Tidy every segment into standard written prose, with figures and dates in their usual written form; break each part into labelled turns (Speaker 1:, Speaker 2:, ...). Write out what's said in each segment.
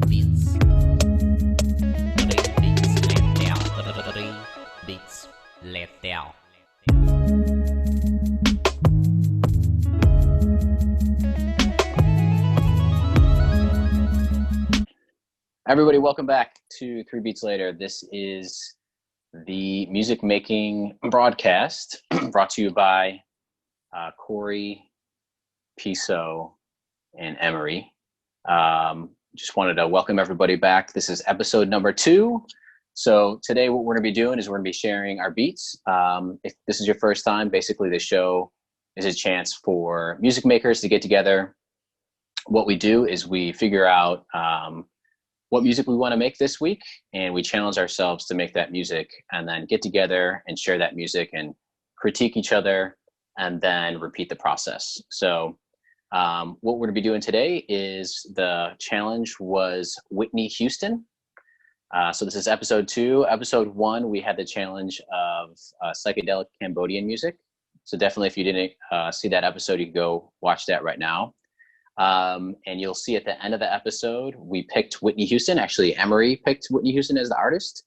Speaker 1: beats. Three beats let down.
Speaker 2: Everybody, welcome back to 3 Beats Later. This is the music making broadcast brought to you by Cory, P.SO, and Emery. Just wanted to welcome everybody back. This is episode number 2. So today what we're going to be doing is we're going to be sharing our beats. If this is your first time, basically the show is a chance for music makers to get together. What we do is we figure out what music we want to make this week, and we challenge ourselves to make that music and then get together and share that music and critique each other and then repeat the process. So what we're going to be doing today is the challenge was Whitney Houston. So this is episode 2. Episode 1, we had the challenge of psychedelic Cambodian music. So definitely if you didn't see that episode, you can go watch that right now. And you'll see at the end of the episode, we picked Whitney Houston. Actually, Emery picked Whitney Houston as the artist.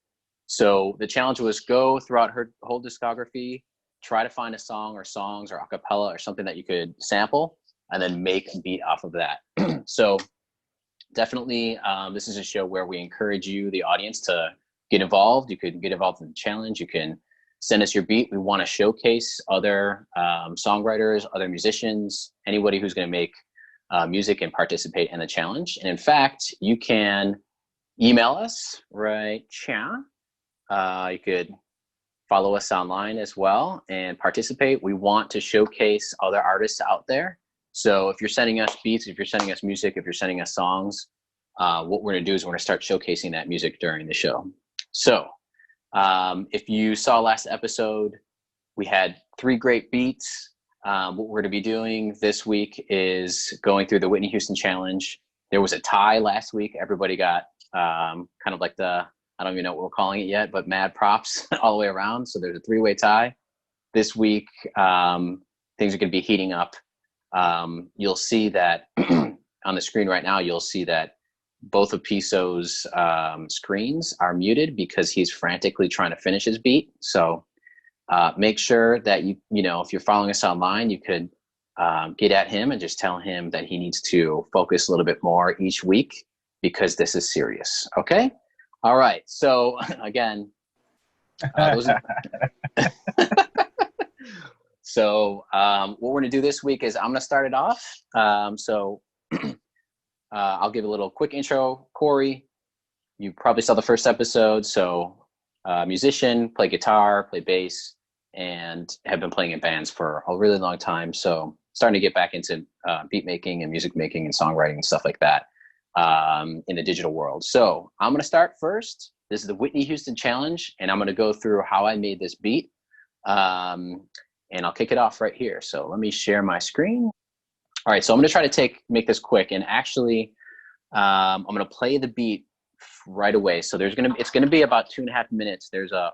Speaker 2: So the challenge was go throughout her whole discography, try to find a song or songs or a cappella or something that you could sample, and then make a beat off of that. So definitely, this is a show where we encourage you, the audience, to get involved. You could get involved in the challenge. You can send us your beat. We want to showcase other songwriters, other musicians, anybody who's going to make music and participate in the challenge. And in fact, you can email us, right? You could follow us online as well and participate. We want to showcase other artists out there. So if you're sending us beats, if you're sending us music, if you're sending us songs, what we're going to do is we're going to start showcasing that music during the show. So if you saw last episode, we had 3 great beats. What we're going to be doing this week is going through the Whitney Houston challenge. There was a tie last week. Everybody got kind of like I don't even know what we're calling it yet, but mad props all the way around. So there's a 3-way tie. This week, things are going to be heating up. You'll see that on the screen right now, you'll see that both of P.SO's screens are muted because he's frantically trying to finish his beat. So make sure that you know, if you're following us online, you could get at him and just tell him that he needs to focus a little bit more each week because this is serious. Okay. All right. So again, so what we're going to do this week is I'm going to start it off. I'll give a little quick intro. Cory, you probably saw the first episode. So musician, play guitar, play bass, and have been playing in bands for a really long time. So starting to get back into beat making and music making and songwriting and stuff like that in the digital world. So I'm going to start first. This is the Whitney Houston challenge, and I'm going to go through how I made this beat. And I'll kick it off right here. So let me share my screen. All right, so I'm going to try to make this quick, and actually I'm going to play the beat right away. So it's going to be about 2.5 minutes. There's a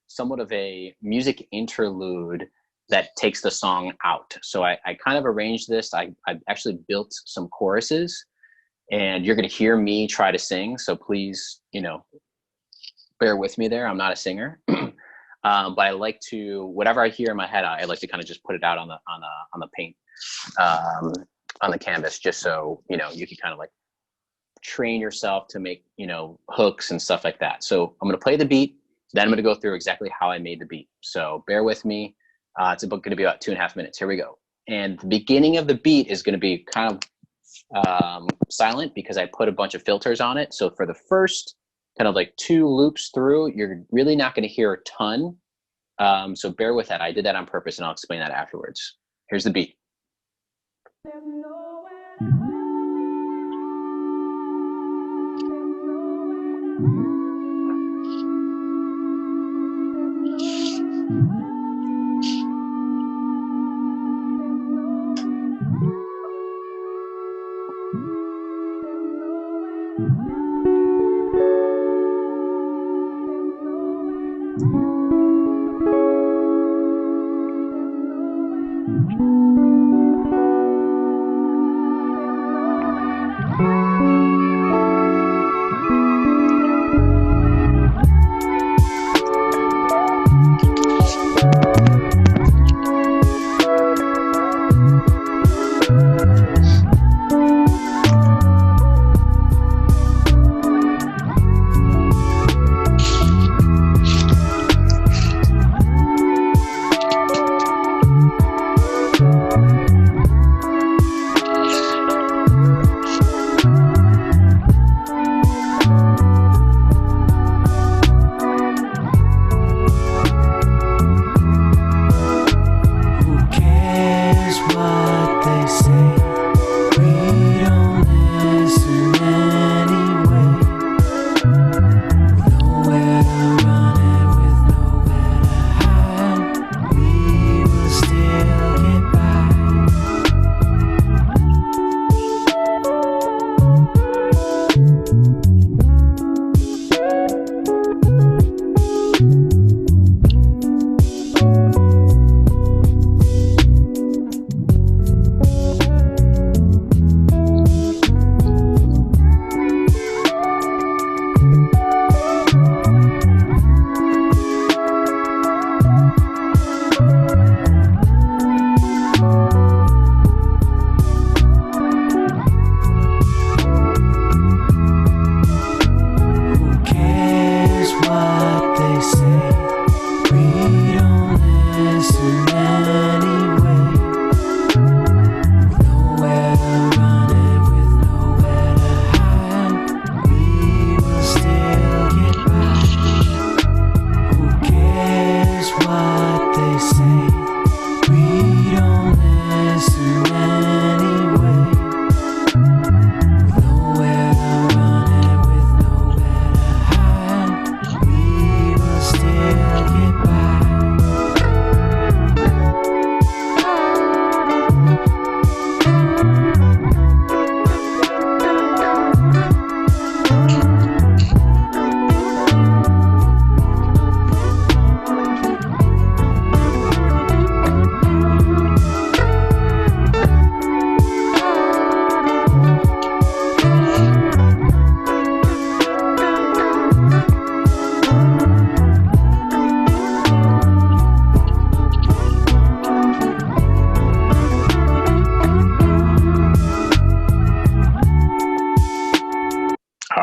Speaker 2: somewhat of a music interlude that takes the song out. So I kind of arranged this. I actually built some choruses, and you're going to hear me try to sing. So please, bear with me there. I'm not a singer, but I like to, whatever I hear in my head, I like to kind of just put it out on the paint, on the canvas, just so you can kind of like train yourself to make hooks and stuff like that. So I'm going to play the beat, then I'm going to go through exactly how I made the beat. So bear with me. It's going to be about 2.5 minutes. Here we go. And the beginning of the beat is going to be kind of silent because I put a bunch of filters on it. So for the first kind of like 2 loops through, you're really not going to hear a ton. So bear with that. I did that on purpose, and I'll explain that afterwards. Here's the beat.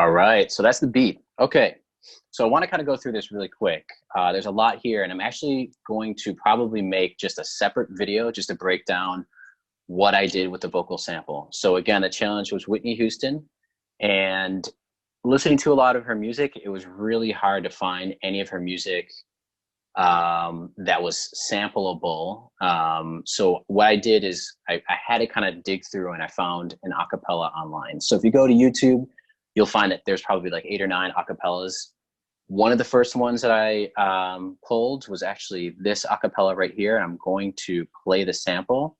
Speaker 2: All right, so that's the beat. Okay, so I want to kind of go through this really quick. There's a lot here, and I'm actually going to probably make just a separate video just to break down what I did with the vocal sample. So again, the challenge was Whitney Houston, and listening to a lot of her music, it was really hard to find any of her music that was sampleable. So what I did is I had to kind of dig through, and I found an acapella online. So if you go to YouTube, you'll find that there's probably like 8 or 9 acapellas. One of the first ones that I pulled was actually this acapella right here. I'm going to play the sample.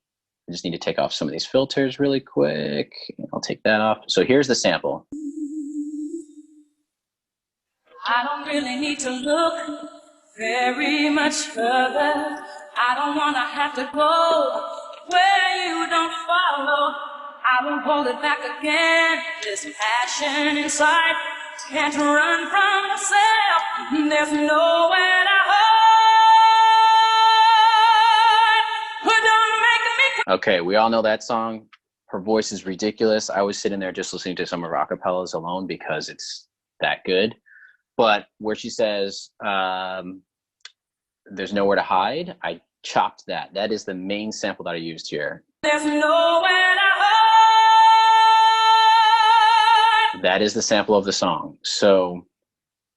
Speaker 2: I just need to take off some of these filters really quick. I'll take that off. So here's the sample.
Speaker 3: I don't really need to look very much further. I don't want to have to go where you don't follow. I won't hold it back again. This passion inside can't run from myself. There's nowhere to hide. But don't make me.
Speaker 2: Okay, we all know that song. Her voice is ridiculous. I was sitting there just listening to some of her acapellas alone because it's that good. But where she says, there's nowhere to hide, I chopped that. That is the main sample that I used here.
Speaker 3: There's nowhere to hide.
Speaker 2: That is the sample of the song. So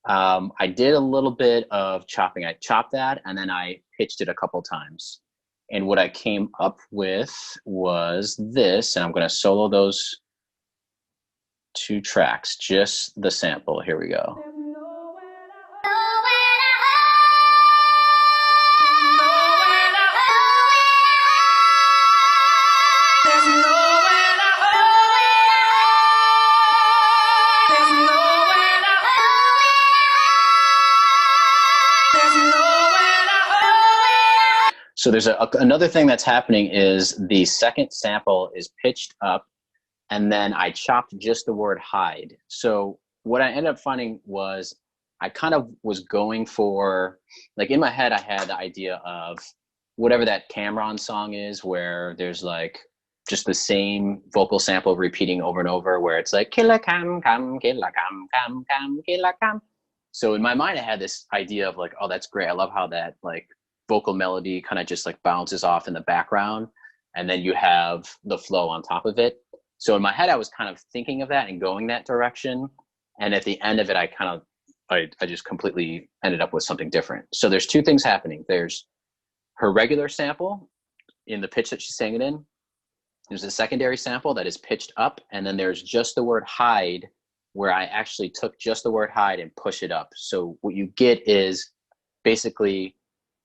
Speaker 2: I did a little bit of chopping. I chopped that, and then I pitched it a couple times. And what I came up with was this, and I'm going to solo those 2 tracks, just the sample. Here we go. So there's another thing that's happening is the second sample is pitched up, and then I chopped just the word hide. So what I ended up finding was I kind of was going for, like in my head, I had the idea of whatever that Cameron song is, where there's like just the same vocal sample repeating over and over, where it's like, killa cam, killa cam, killa cam. So in my mind, I had this idea of like, oh, that's great. I love how that like vocal melody kind of just like bounces off in the background, and then you have the flow on top of it. So in my head, I was kind of thinking of that and going that direction. And at the end of it, I just completely ended up with something different. So there's 2 things happening. There's her regular sample in the pitch that she's sang it in. There's a secondary sample that is pitched up. And then there's just the word hide, where I actually took just the word hide and push it up. So what you get is basically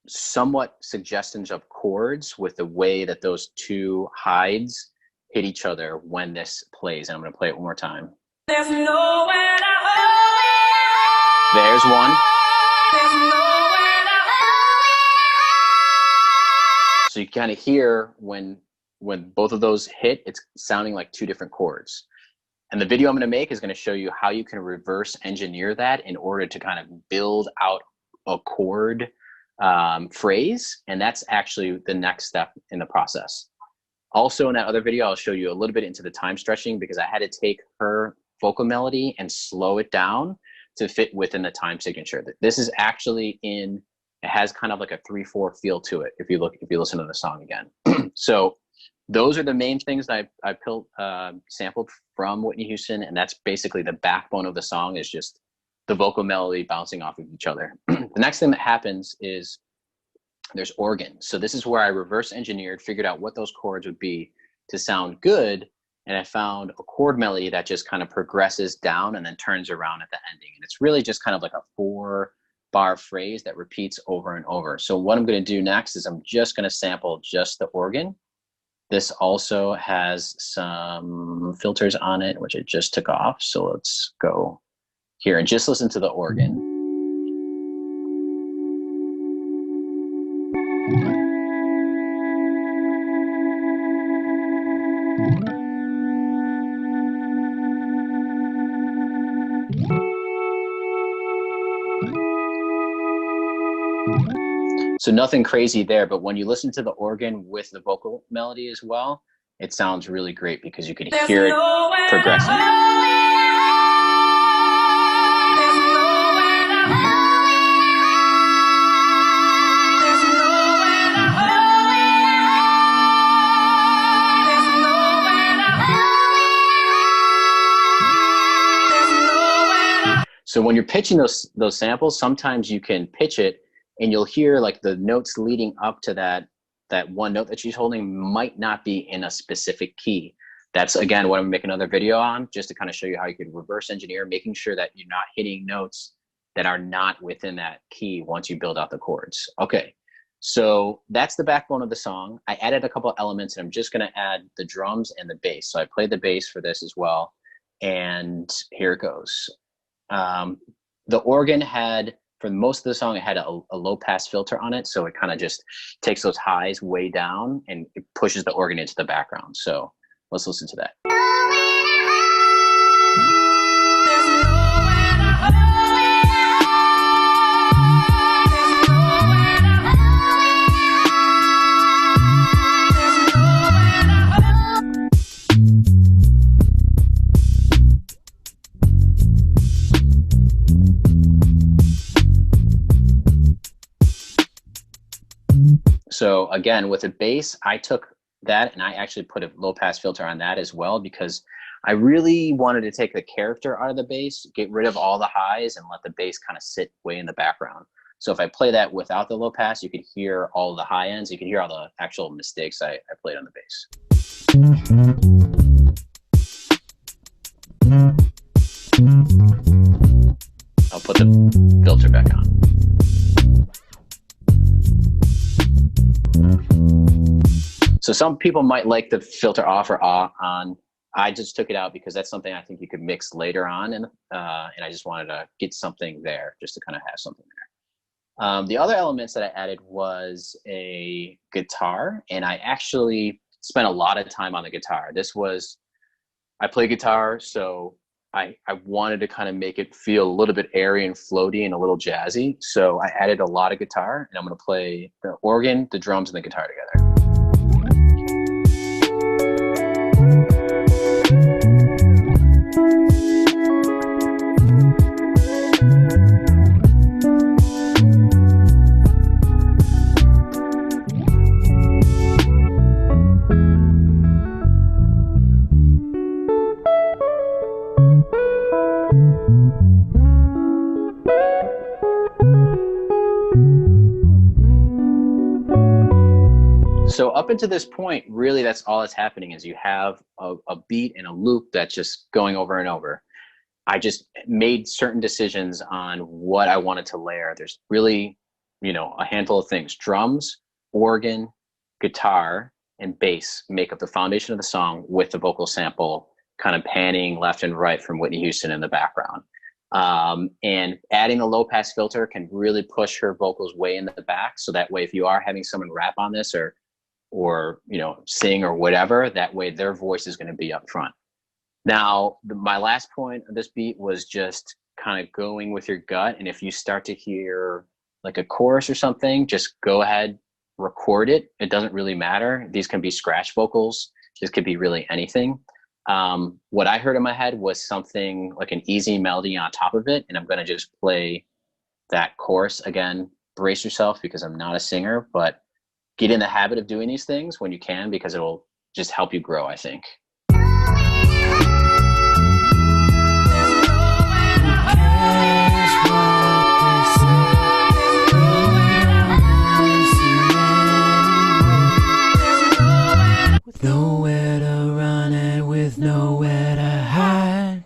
Speaker 2: somewhat suggestions of chords with the way that those 2 hides hit each other when this plays. And I'm going to play it one more time.
Speaker 3: There's nowhere to hide.
Speaker 2: There's one.
Speaker 3: There's nowhere to hide.
Speaker 2: So you kind of hear when both of those hit, it's sounding like 2 different chords. And the video I'm going to make is going to show you how you can reverse engineer that in order to kind of build out a chord phrase. And that's actually the next step in the process. Also in that other video, I'll show you a little bit into the time stretching, because I had to take her vocal melody and slow it down to fit within the time signature. This is actually it has kind of like a 3/4 feel to it if you listen to the song again. So those are the main things that I sampled from Whitney Houston, and that's basically the backbone of the song, is just the vocal melody bouncing off of each other. The next thing that happens is there's organ. So this is where I reverse engineered, figured out what those chords would be to sound good, and I found a chord melody that just kind of progresses down and then turns around at the ending. And it's really just kind of like a 4-bar phrase that repeats over and over. So what I'm going to do next is I'm just going to sample just the organ. This also has some filters on it, which I just took off. So let's go here and just listen to the organ. So nothing crazy there, but when you listen to the organ with the vocal melody as well, it sounds really great because you can hear it progressing. So when you're pitching those samples, sometimes you can pitch it and you'll hear like the notes leading up to that one note that she's holding might not be in a specific key. That's, again, what I'm making another video on, just to kind of show you how you can reverse engineer, making sure that you're not hitting notes that are not within that key once you build out the chords. Okay, so that's the backbone of the song. I added a couple of elements, and I'm just going to add the drums and the bass. So I played the bass for this as well, and here it goes. The organ had, for most of the song, it had a low pass filter on it, so it kind of just takes those highs way down and it pushes the organ into the background. So let's listen to that. So again, with the bass, I took that and I actually put a low pass filter on that as well, because I really wanted to take the character out of the bass, get rid of all the highs and let the bass kind of sit way in the background. So if I play that without the low pass, you could hear all the high ends. You could hear all the actual mistakes I played on the bass. I'll put the filter back on. So some people might like the filter off or on. I just took it out because that's something I think you could mix later on, and I just wanted to get something there, just to kind of have something there. The other elements that I added was a guitar, and I actually spent a lot of time on the guitar. I play guitar, so I wanted to kind of make it feel a little bit airy and floaty and a little jazzy. So I added a lot of guitar, and I'm going to play the organ, the drums, and the guitar together. So up until this point, really that's all that's happening is you have a beat and a loop that's just going over and over. I just made certain decisions on what I wanted to layer. There's really, a handful of things. Drums, organ, guitar, and bass make up the foundation of the song, with the vocal sample kind of panning left and right from Whitney Houston in the background. And adding a low pass filter can really push her vocals way in the back. So that way, if you are having someone rap on this or sing or whatever, that way their voice is going to be up front. Now, my last point of this beat was just kind of going with your gut. And if you start to hear like a chorus or something, just go ahead, record it. It doesn't really matter. These can be scratch vocals. This could be really anything. What I heard in my head was something like an easy melody on top of it. And I'm going to just play that chorus again. Brace yourself, because I'm not a singer, but get in the habit of doing these things when you can, because it'll just help you grow, I think.
Speaker 3: With nowhere to run and with nowhere to hide.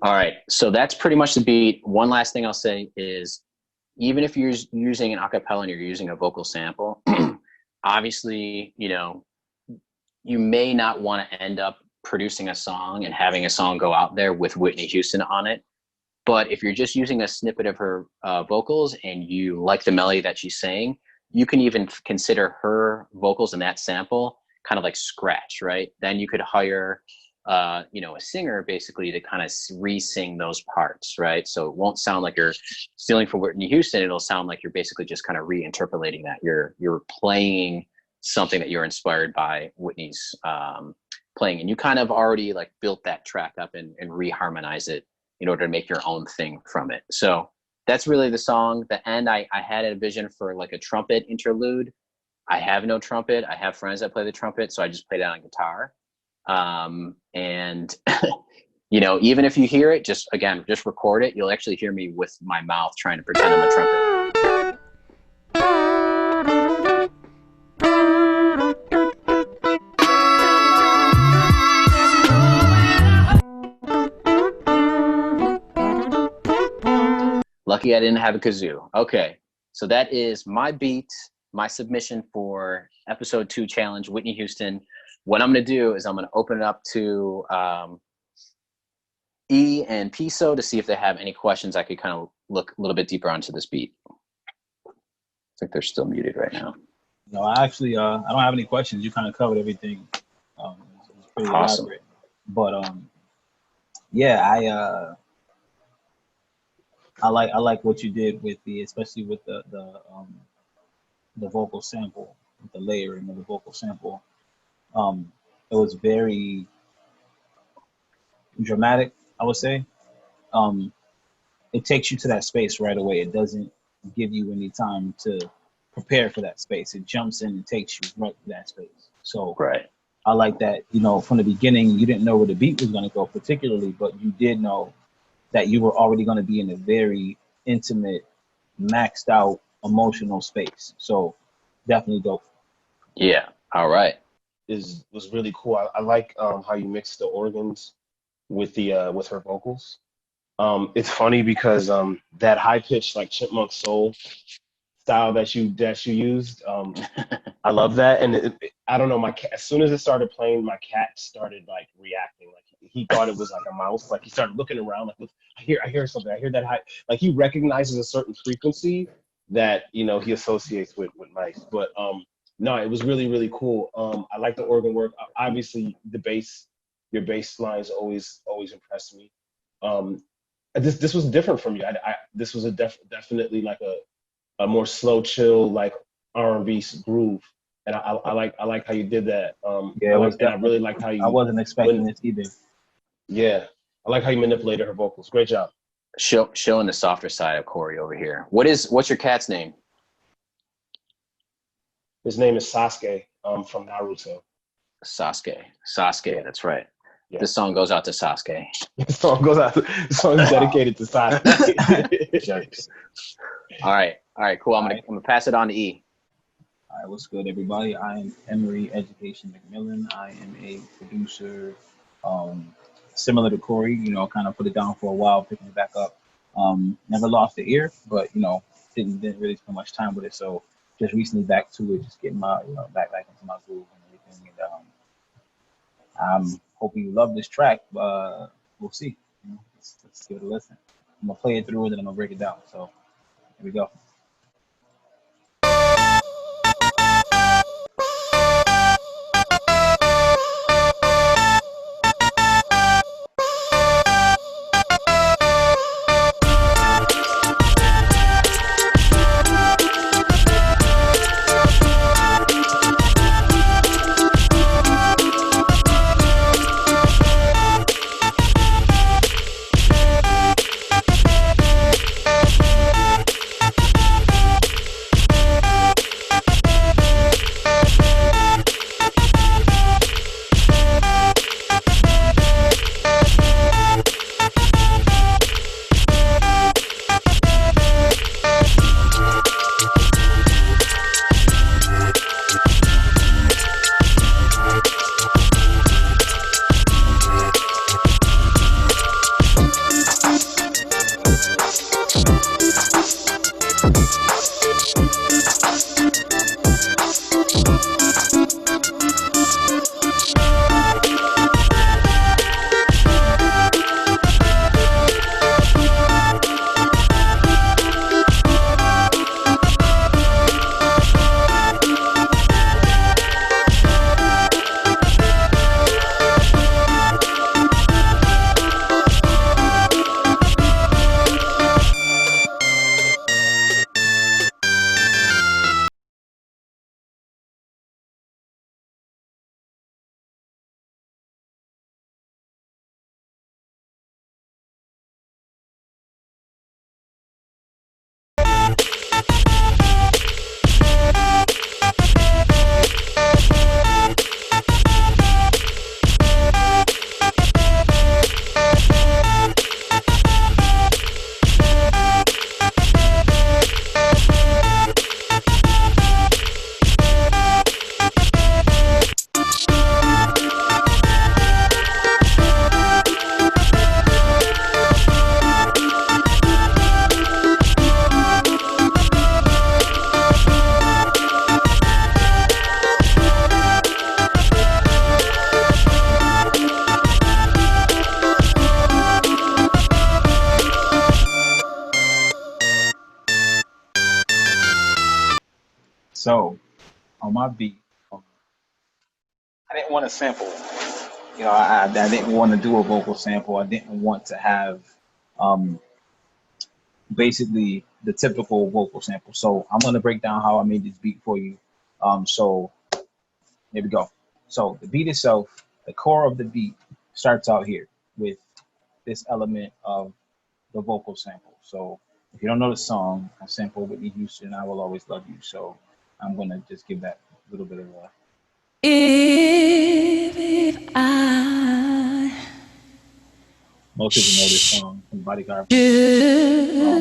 Speaker 2: All right, so that's pretty much the beat. One last thing I'll say is, even if you're using an acapella and you're using a vocal sample, obviously, you may not want to end up producing a song and having a song go out there with Whitney Houston on it. But if you're just using a snippet of her vocals and you like the melody that she's saying, you can even consider her vocals in that sample kind of like scratch, right? Then you could hire a singer basically to kind of re-sing those parts, right? So it won't sound like you're stealing from Whitney Houston. It'll sound like you're basically just kind of reinterpolating that. You're playing something that you're inspired by Whitney's playing, and you kind of already like built that track up and reharmonize it in order to make your own thing from it. So that's really the song. The end, I had a vision for like a trumpet interlude. I have no trumpet. I have friends that play the trumpet, so I just played it on guitar. And you know, even if you hear it, just record it. You'll actually hear me with my mouth trying to pretend I'm a trumpet. Lucky I didn't have a kazoo. Okay, so that is my beat, my submission for episode 2 challenge, Whitney Houston. What I'm going to do is I'm going to open it up to E and P.SO to see if they have any questions. I could kind of look a little bit deeper onto this beat. I think they're still muted right now.
Speaker 4: No, I actually, I don't have any questions. You kind of covered everything. It's pretty
Speaker 2: awesome.
Speaker 4: elaborate. But yeah, I like what you did with especially with the vocal sample, with the layering of the vocal sample. It was very dramatic, I would say. It takes you to that space right away. It doesn't give you any time to prepare for that space. It jumps in and takes you right to that space. So
Speaker 2: right.
Speaker 4: I like that, you know, from the beginning, you didn't know where the beat was going to go particularly, but you did know that you were already going to be in a very intimate, maxed out emotional space. So definitely dope.
Speaker 2: Yeah. All right.
Speaker 5: Was really cool. I like how you mixed the organs with her vocals. It's funny because that high pitched like Chipmunk soul style that you used, I love that. And I don't know, my cat, as soon as it started playing, my cat started like reacting. Like he thought it was like a mouse. Like he started looking around. Like, look, I hear something. I hear that high. Like he recognizes a certain frequency that, you know, he associates with mice. But no, it was really, really cool. I like the organ work. Obviously, your bass lines always impressed me. This was different from you. This was definitely like a more slow, chill, like R&B groove, and I like how you did that.
Speaker 4: Yeah,
Speaker 5: I really like how you.
Speaker 4: I wasn't expecting this either.
Speaker 5: Yeah, I like how you manipulated her vocals. Great job.
Speaker 2: Showing the softer side of Cory over here. What's your cat's name?
Speaker 5: His name is Sasuke. From Naruto.
Speaker 2: Sasuke. That's right.
Speaker 5: Yeah.
Speaker 2: This song goes out to Sasuke.
Speaker 5: The song is dedicated to Sasuke.
Speaker 2: All right, cool. I'm gonna pass it on to E.
Speaker 4: All right, what's good, everybody? I am Emery Education McMillan. I am a producer, similar to Cory. You know, kind of put it down for a while, picking it back up. Never lost the ear, but you know, didn't really spend much time with it. So just recently back to it, just getting my back into my groove and everything. And I'm hoping you love this track. We'll see. You know, let's give it a listen. I'm gonna play it through and then I'm gonna break it down. So here we go. on my beat, I didn't want to sample it. You know, I didn't want to do a vocal sample. I didn't want to have basically the typical vocal sample. So I'm going to break down how I made this beat for you. So here we go. So the beat itself, the core of the beat starts out here with this element of the vocal sample. So if you don't know the song, I sample Whitney Houston, I Will Always Love You. So I'm going to just give that little bit of a...
Speaker 3: If I
Speaker 4: Most people know this song from Bodyguard.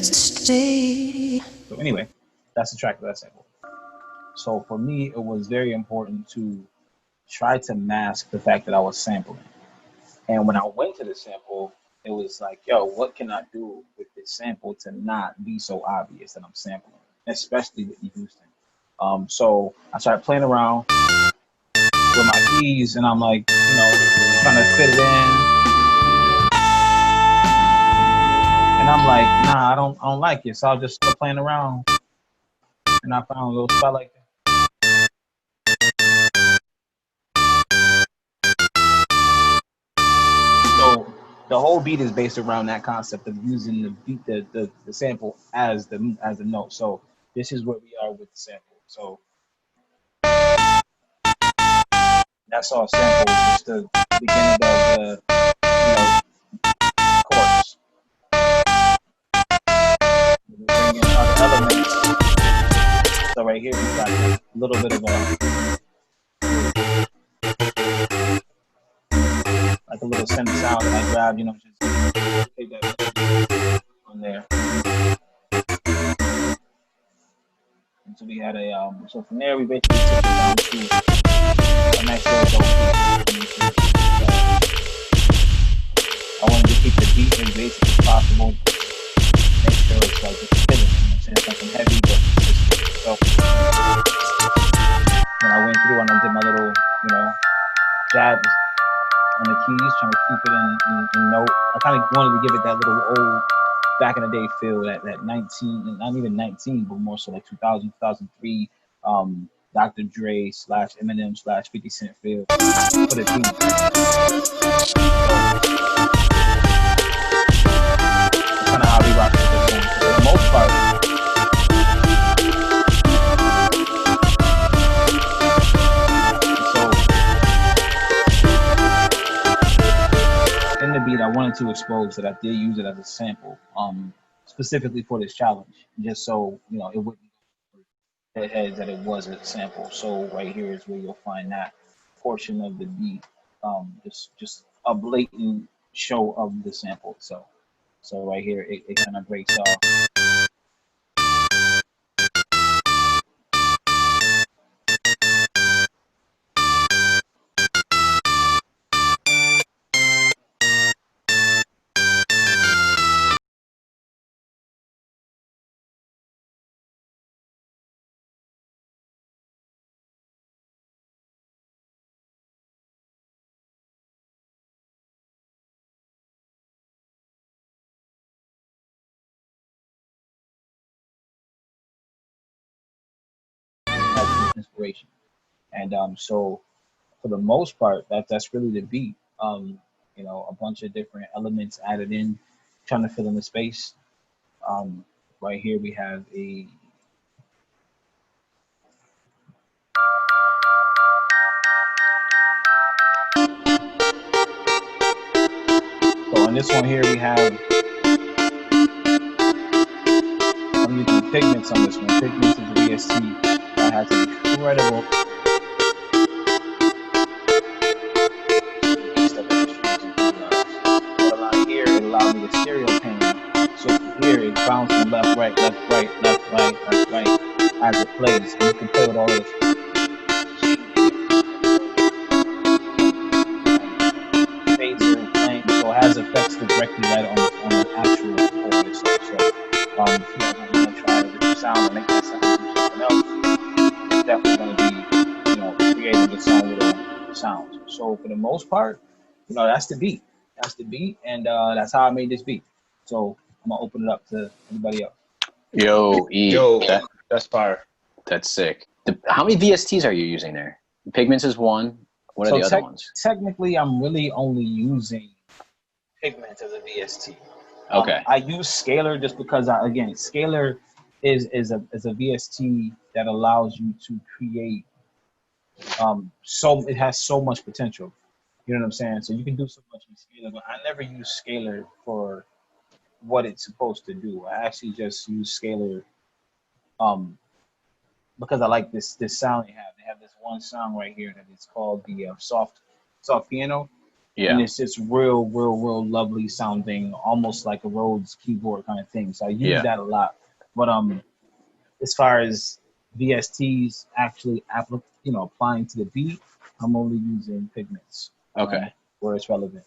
Speaker 3: should stay.
Speaker 4: So anyway, that's the track of that sample. So for me, it was very important to try to mask the fact that I was sampling. And when I went to the sample, it was like, yo, what can I do with this sample to not be so obvious that I'm sampling, especially Whitney Houston. So I started playing around with my keys, and I'm like, you know, trying to fit it in. And I'm like, nah, I don't like it. So I'll just start playing around. And I found a little spot like that. So the whole beat is based around that concept of using the beat, the sample as the note. So this is where we are with the sample. So that's all sample, just the beginning of the, you know, chorus. We bring in other elements. So right here we got a little bit of like a little synth sound that I grabbed, you know, just take that on there. And so we had a so from there we basically took it down to a nice little dope beat. I wanted to keep the beat as basic as possible. Make sure it's like it's fitting, you know what I'm saying? Something heavy but consistent. So then I went through and I did my little, you know, jabs on the keys, trying to keep it in note. I kind of wanted to give it that little old back in the day feel, that 19, not even 19, but more so like 2000, 2003, Dr. Dre / Eminem / 50 Cent feel for the beat. That's kind of how we rock with this one. For the most part, in the beat, I wanted to expose that I did use it as a sample, specifically for this challenge, just so, you know, it wouldn't go ahead that it was a sample. So right here is where you'll find that portion of the beat, just a blatant show of the sample. So right here, it kind of breaks off. Inspiration. And so for the most part, that's really the beat. You know, a bunch of different elements added in, trying to fill in the space. Right here we have a so on this one here we have, I'm using Pigments on this one. Pigments is a VST that has an incredible here, it allowed me to stereo pan. So from here, it's bouncing left, right, left, right, left, right, left, right as it plays. And you can play with all of this. Phaser and playing, so it has effects directly right on the actual chord itself. So if you guys want to try a different sound and make that sound do something else, it's definitely going to be, you know, creating its own little sounds. So for the most part, you know, that's the beat. That's the beat, and that's how I made this beat. So I'm gonna open it up to anybody else.
Speaker 2: Yo, E,
Speaker 5: Yo, that's fire.
Speaker 2: that's sick. How many VSTs are you using there? Pigments is one. What are the other ones?
Speaker 4: Technically, I'm really only using Pigment as a VST.
Speaker 2: Okay.
Speaker 4: I use Scalar just because, Scalar is a VST that allows you to create. It has so much potential. You know what I'm saying? So you can do so much in Scalar, but I never use Scalar for what it's supposed to do. I actually just use Scalar because I like this sound they have. They have this one song right here that is called the soft piano.
Speaker 2: Yeah.
Speaker 4: And it's just real lovely sounding, almost like a Rhodes keyboard kind of thing. So I use that a lot. But as far as VSTs actually applying to the beat, I'm only using Pigments.
Speaker 2: Okay.
Speaker 4: Where it's relevant.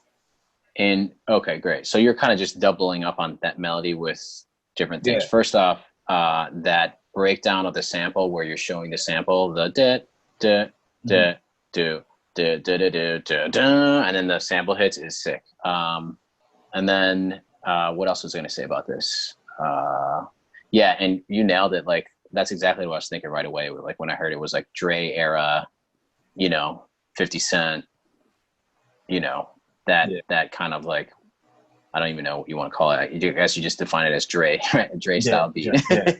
Speaker 2: And okay, great. So you're kind of just doubling up on that melody with different things.
Speaker 4: Yeah.
Speaker 2: First off, that breakdown of the sample where you're showing the sample, the da da da do da da da da da da, and then the sample hits is sick. And then what else was I going to say about this? Yeah, and you nailed it. Like that's exactly what I was thinking right away. Like when I heard it was like Dre era, 50 Cent, that kind of like, I don't even know what you want to call it. I guess you just define it as Dre, right? Dre style beat. Yeah.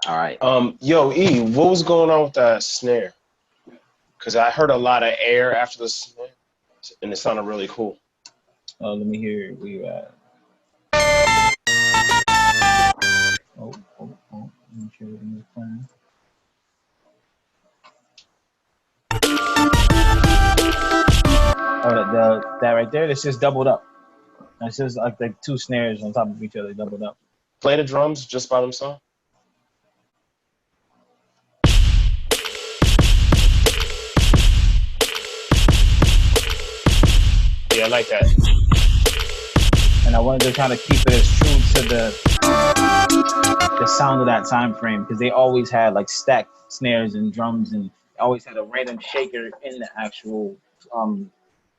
Speaker 2: All right.
Speaker 5: Yo, E, what was going on with that snare? Because I heard a lot of air after the snare, and it sounded really cool.
Speaker 4: Let me hear where you at. Oh. Let me show you the plan. Oh, that right there, it's just doubled up. It's just like two snares on top of each other, doubled up.
Speaker 5: Play the drums just by themselves. Yeah, I like that.
Speaker 4: And I wanted to kind of keep it as true to the sound of that time frame, because they always had like stacked snares and drums, and always had a random shaker in the actual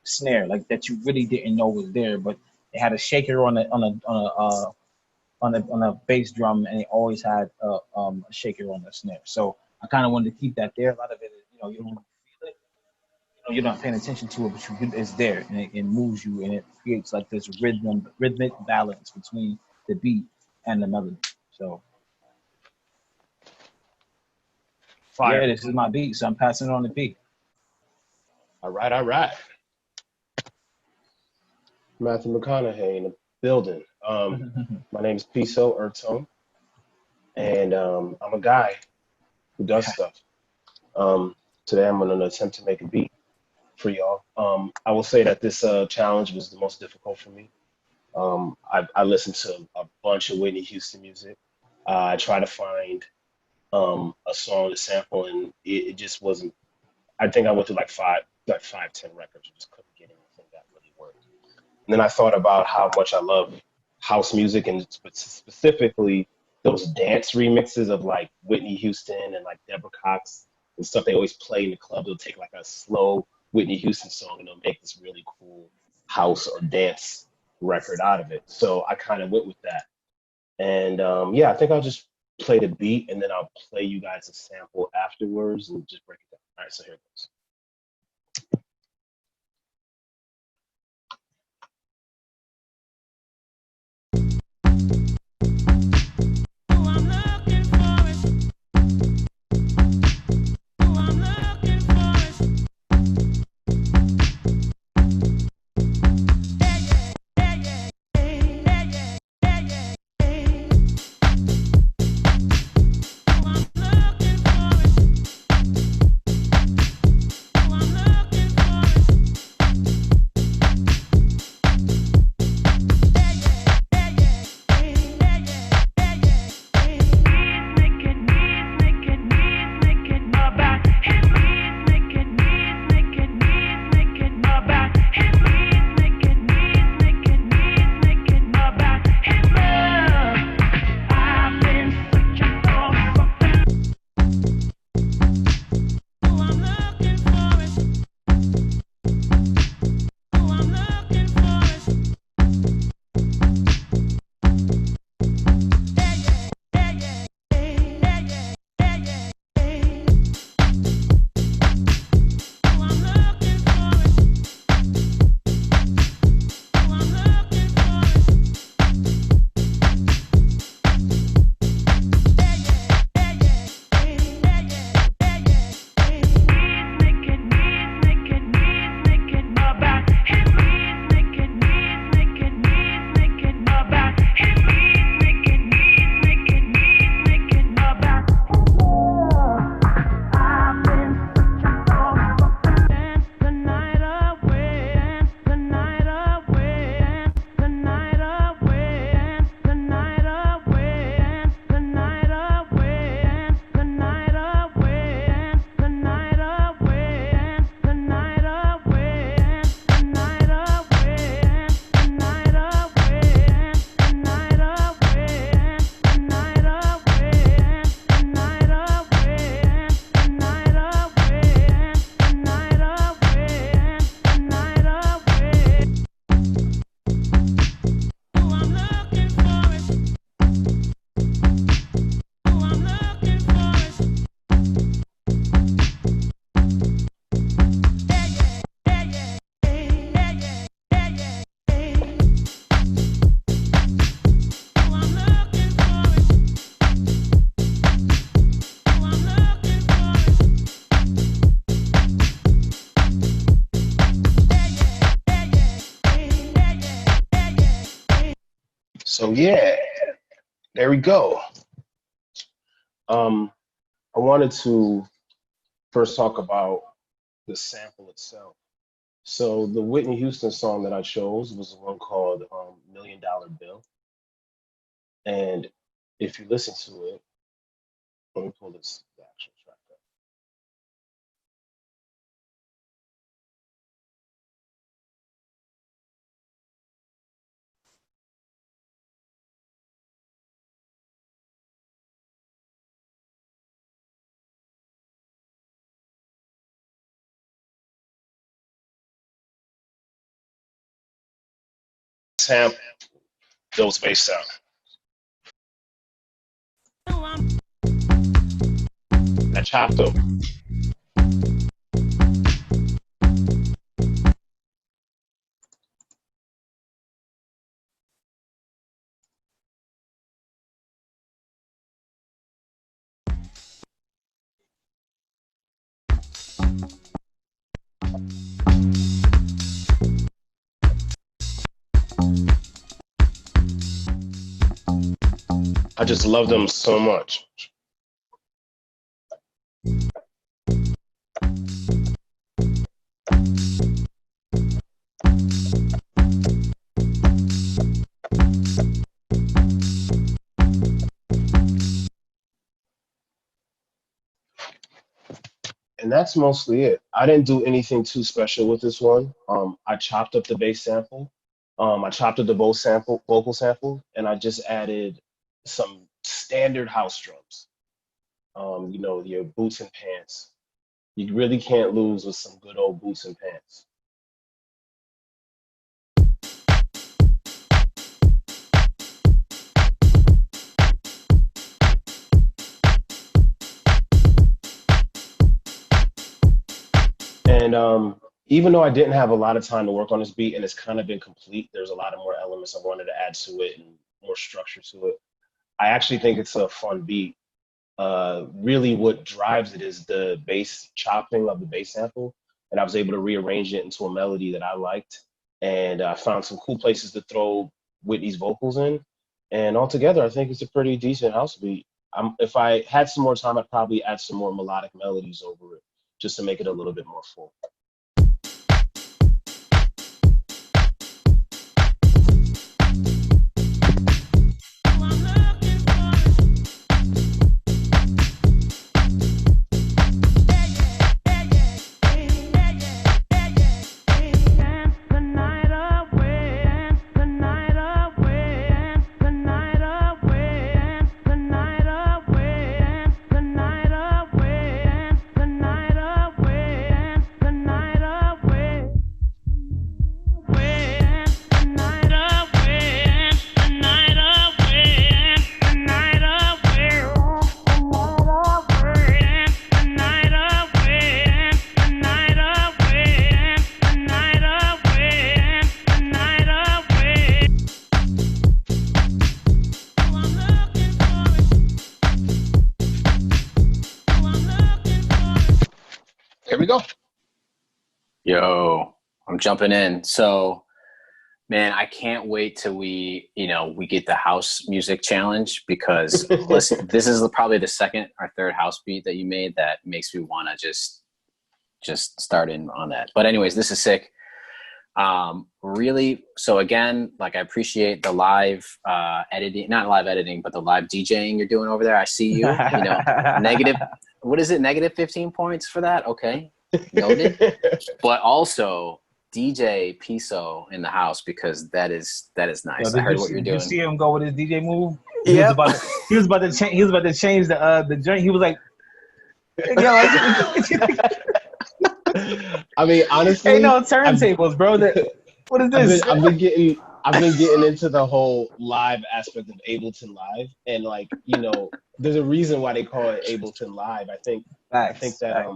Speaker 4: snare, like that you really didn't know was there, but it had a shaker on a bass drum, and it always had a shaker on the snare. So I kind of wanted to keep that there. A lot of it, you don't feel it. You're not paying attention to it, but it's there, and it moves you, and it creates like this rhythmic balance between the beat and the melody. So,
Speaker 5: Fire.
Speaker 4: Yeah, this is my beat, so I'm passing it on to P.
Speaker 5: All right. Matthew McConaughey in the building. My name is P.SO Ertone, and I'm a guy who does stuff. Today I'm going to attempt to make a beat for y'all. I will say that this challenge was the most difficult for me. I listened to a bunch of Whitney Houston music. I tried to find a song to sample, and it just wasn't. I think I went through like 10 records and just couldn't get anything that really worked. And then I thought about how much I love house music, and specifically those dance remixes of like Whitney Houston and like Deborah Cox and stuff they always play in the club. They'll take like a slow Whitney Houston song and they'll make this really cool house or dance record out of it. So I kind of went with that. And I think I'll just play the beat, and then I'll play you guys a sample afterwards and just break it down. All right, so here it goes. So yeah, there we go. I wanted to first talk about the sample itself. So the Whitney Houston song that I chose was one called $1 Million Bill. And if you listen to it, let me pull this the actual track up. Sample, those bass sound. I chopped them. I just love them so much. And that's mostly it. I didn't do anything too special with this one. I chopped up the bass sample. I chopped up the vocal sample, and I just added some standard house drums. You know, your boots and pants. You really can't lose with some good old boots and pants. And even though I didn't have a lot of time to work on this beat and it's kind of been complete, there's a lot of more elements I wanted to add to it and more structure to it. I actually think it's a fun beat. Really what drives it is the bass chopping of the bass sample. And I was able to rearrange it into a melody that I liked. And I found some cool places to throw Whitney's vocals in. And altogether, I think it's a pretty decent house beat. If I had some more time, I'd probably add some more melodic melodies over it just to make it a little bit more full. Here we go.
Speaker 2: Yo, I'm jumping in. So, man, I can't wait till we get the house music challenge because listen, this is probably the second or third house beat that you made that makes me want to just start in on that. But anyways, this is sick. Really, so again, like I appreciate the live editing, not live editing, but the live DJing you're doing over there. I see you, negative, what is it? Negative 15 points for that. Okay. Noted. But also DJ P.SO in the house because that is nice. I heard what you're doing.
Speaker 4: Did you see him go with his DJ move?
Speaker 2: Yeah.
Speaker 4: He was about to change the joint. He was like,
Speaker 5: I mean, honestly,
Speaker 4: ain't no turntables, bro. What is this?
Speaker 5: I've been getting into the whole live aspect of Ableton Live, and like there's a reason why they call it Ableton Live. I think that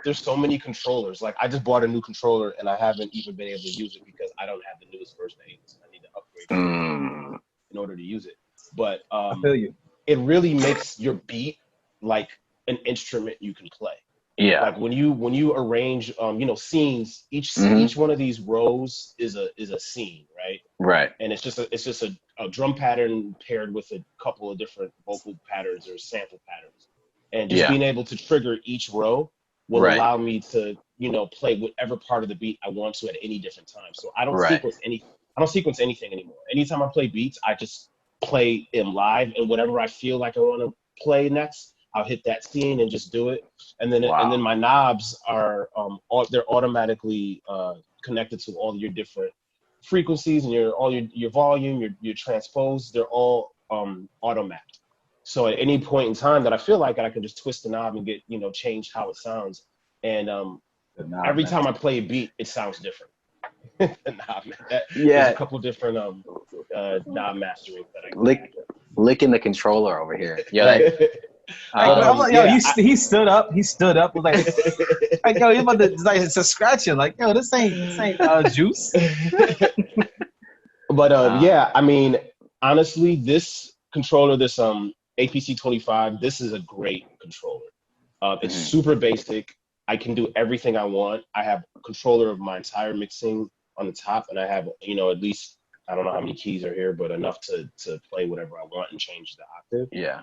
Speaker 5: there's so many controllers. Like I just bought a new controller, and I haven't even been able to use it because I don't have the newest version of Ableton. I need to upgrade in order to use it. But
Speaker 4: I feel you.
Speaker 5: It really makes your beat like an instrument you can play.
Speaker 2: Yeah.
Speaker 5: Like when you arrange scenes, each one of these rows is a scene, right?
Speaker 2: Right.
Speaker 5: And it's just a drum pattern paired with a couple of different vocal patterns or sample patterns. And just being able to trigger each row will allow me to, play whatever part of the beat I want to at any different time. So I don't sequence anything anymore. Anytime I play beats, I just play them live, and whatever I feel like I want to play next, I'll hit that scene and just do it. And then my knobs are they're automatically connected to all your different frequencies and your volume, your transpose. They're all auto mapped. So at any point in time that I feel like it, I can just twist the knob and get change how it sounds. And every time I play a beat, it sounds different. There's a couple different knob mastering that I can
Speaker 2: licking the controller over here.
Speaker 6: He stood up. He stood up. Was like yo, he's about to it's a scratching. Like, yo, this ain't juice.
Speaker 5: But I mean, honestly, this controller, this APC 25, this is a great controller. It's super basic. I can do everything I want. I have controller of my entire mixing on the top, and I have, at least, I don't know how many keys are here, but enough to play whatever I want and change the octave.
Speaker 2: Yeah.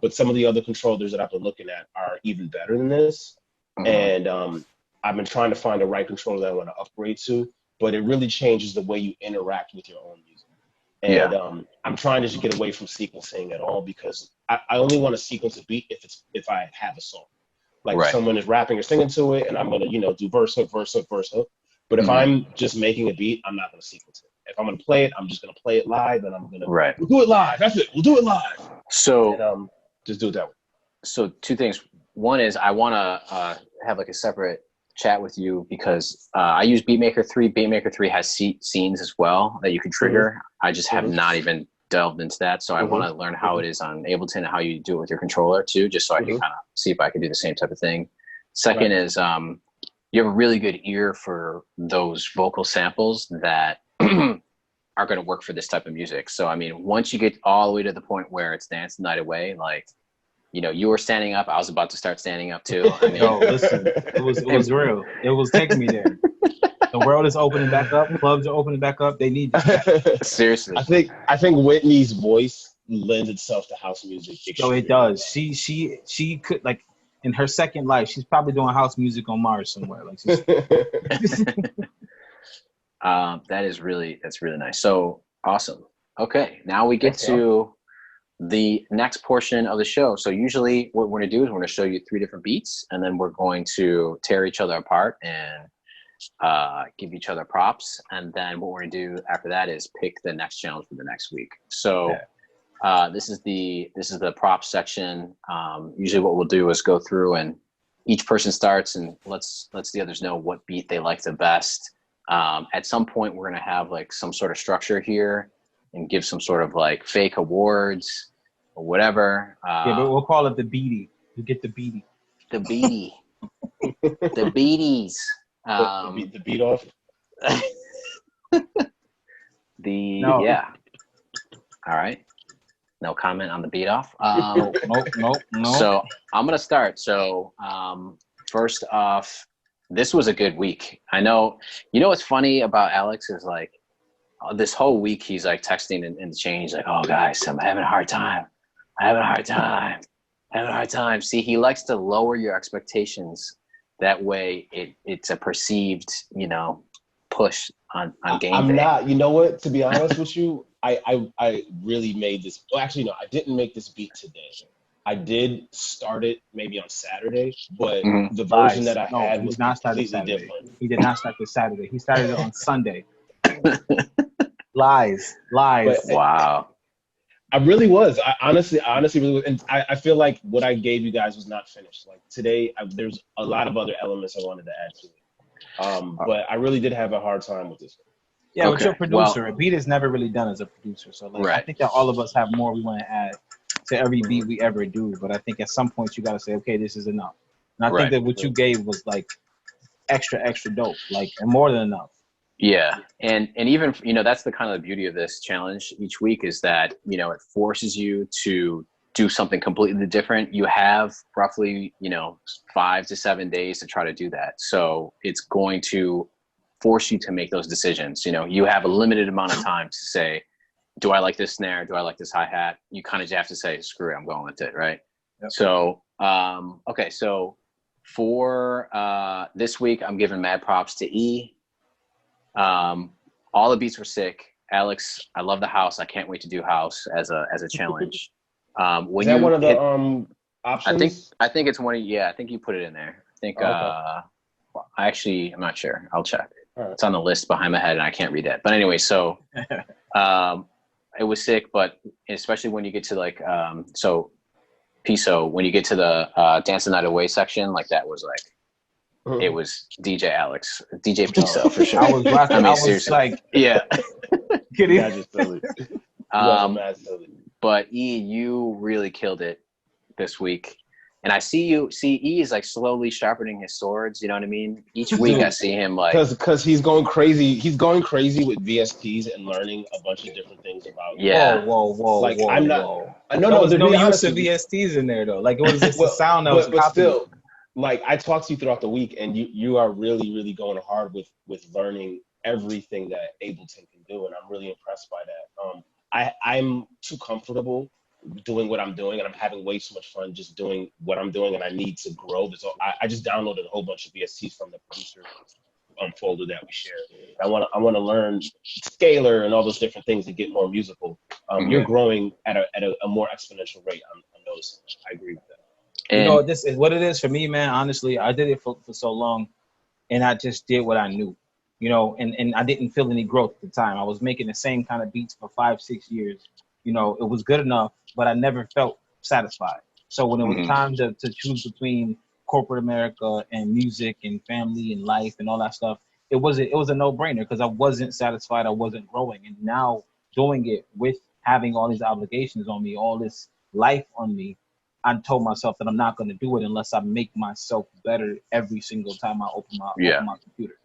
Speaker 5: But some of the other controllers that I've been looking at are even better than this. And I've been trying to find the right controller that I want to upgrade to, but it really changes the way you interact with your own music. And I'm trying to just get away from sequencing at all, because I only want to sequence a beat if I have a song. Like someone is rapping or singing to it, and I'm gonna, do verse hook, verse hook, verse hook. But if I'm just making a beat, I'm not gonna sequence it. If I'm gonna play it, I'm just gonna play it live, and I'm gonna we'll do it live. That's it. We'll do it live.
Speaker 2: So
Speaker 5: and, just do it that way.
Speaker 2: So two things. One is I want to have like a separate chat with you, because I use Beatmaker 3. Beatmaker 3 has scenes as well that you can trigger. I just have not even delved into that. So I want to learn how it is on Ableton and how you do it with your controller too, just so I can kind of see if I can do the same type of thing. Second is you have a really good ear for those vocal samples that are going to work for this type of music. So, I mean, once you get all the way to the point where it's Dance the Night Away, like, you were standing up. I was about to start standing up too. I mean,
Speaker 6: listen, it was real. It was taking me there. The world is opening back up. Clubs are opening back up. They need this.
Speaker 2: Seriously.
Speaker 5: I think Whitney's voice lends itself to house music.
Speaker 6: So it does. She could, like, in her second life, she's probably doing house music on Mars somewhere. Like,
Speaker 2: that's really nice. So awesome. Okay, now we get to the next portion of the show. So usually what we're going to do is we're going to show you 3 different beats, and then we're going to tear each other apart and give each other props. And then what we're going to do after that is pick the next challenge for the next week. So this is the props section. Usually what we'll do is go through and each person starts and let's the others know what beat they like the best. At some point we're going to have like some sort of structure here and give some sort of like fake awards or whatever.
Speaker 6: But we'll call it the beatie. You get the beatie.
Speaker 2: The beatie. The beaties.
Speaker 5: The beat off.
Speaker 2: Yeah. All right. No comment on the beat off.
Speaker 6: Nope.
Speaker 2: So I'm gonna start. So first off, this was a good week. I know. What's funny about Alex is like this whole week he's like texting in the chain. He's like, "Oh guys, I'm having a hard time. Having a hard time." See, he likes to lower your expectations. That way, it's a perceived, push on game day.
Speaker 5: I'm not. You know what? To be honest with you, I really made this. Well, actually, no, I didn't make this beat today. I did start it maybe on Saturday, but the version that I had was
Speaker 6: not completely different. He did not start this Saturday. He started it on Sunday. Lies.
Speaker 2: But, wow.
Speaker 5: I really was. I honestly really was. And I feel like what I gave you guys was not finished. Like today, there's a lot of other elements I wanted to add to it. But I really did have a hard time with this one.
Speaker 6: Yeah, but you're a producer. A beat is never really done as a producer. So I think that all of us have more we want to add to every beat we ever do. But I think at some point you got to say, okay, this is enough. And I think that what you gave was like extra dope, like, and more than enough.
Speaker 2: Yeah. And even, that's the kind of the beauty of this challenge each week is that, it forces you to do something completely different. You have roughly, 5 to 7 days to try to do that. So it's going to force you to make those decisions. You have a limited amount of time to say, do I like this snare? Do I like this hi-hat? You kind of have to say, screw it, I'm going with it, right?
Speaker 6: Yep.
Speaker 2: So, okay, so for this week, I'm giving mad props to E. All the beats were sick. Alex, I love the house. I can't wait to do house as a challenge. When
Speaker 5: Is that one of the
Speaker 2: I
Speaker 5: options?
Speaker 2: think it's one of, I think you put it in there. I think I'm not sure. I'll check.
Speaker 5: Right.
Speaker 2: It's on the list behind my head and I can't read that. But anyway, so it was sick, but especially when you get to like so P.SO, when you get to the Dance the Night Away section, like that was like it was DJ Alex, DJ P.SO for sure.
Speaker 6: I was watching. I was
Speaker 2: seriously.
Speaker 6: like,
Speaker 2: yeah.
Speaker 6: Kidding.
Speaker 5: Yeah, just silly. Mad silly.
Speaker 2: But E, you really killed it this week. And I see E is like slowly sharpening his swords. You know what I mean? Each week I see him like
Speaker 5: because he's going crazy. He's going crazy with VSTs and learning a bunch of different things about.
Speaker 2: Yeah.
Speaker 6: Whoa.
Speaker 5: Like
Speaker 6: whoa,
Speaker 5: I'm not.
Speaker 6: Whoa.
Speaker 5: No,
Speaker 6: there's no use of
Speaker 5: honestly,
Speaker 6: VSTs in there though. Like it was just a sound that was
Speaker 5: but still, like I talked to you throughout the week, and you are really going hard with learning everything that Ableton can do, and I'm really impressed by that. I'm too comfortable doing what I'm doing, and I'm having way too much fun just doing what I'm doing, and I need to grow this. I just downloaded a whole bunch of VSTs from the producer folder that we share. I want to learn scalar and all those different things to get more musical. You're growing at a more exponential rate on those. I agree with that.
Speaker 6: And this is what it is for me, man. Honestly, I did it for so long, and I just did what I knew, and I didn't feel any growth at the time. I was making the same kind of beats for 5-6 years. It was good enough, but I never felt satisfied. So when it was time to choose between corporate America and music and family and life and all that stuff, it was a no-brainer because I wasn't satisfied. I wasn't growing. And now doing it with having all these obligations on me, all this life on me, I told myself that I'm not going to do it unless I make myself better every single time I open my computer.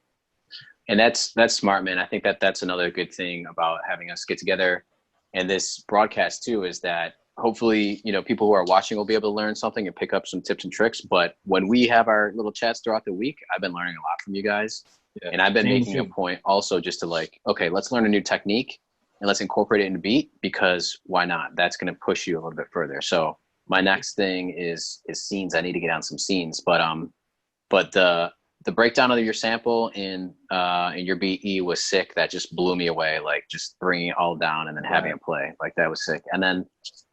Speaker 2: And that's smart, man. I think that's another good thing about having us get together. And this broadcast too is that hopefully, people who are watching will be able to learn something and pick up some tips and tricks. But when we have our little chats throughout the week, I've been learning a lot from you guys. Yeah. And I've been making a point also just to like, okay, let's learn a new technique and let's incorporate it into beat because why not? That's going to push you a little bit further. So my next thing is scenes. I need to get on some scenes, but the breakdown of your sample in your BE was sick. That just blew me away. Like just bringing it all down and then having it play like that was sick. And then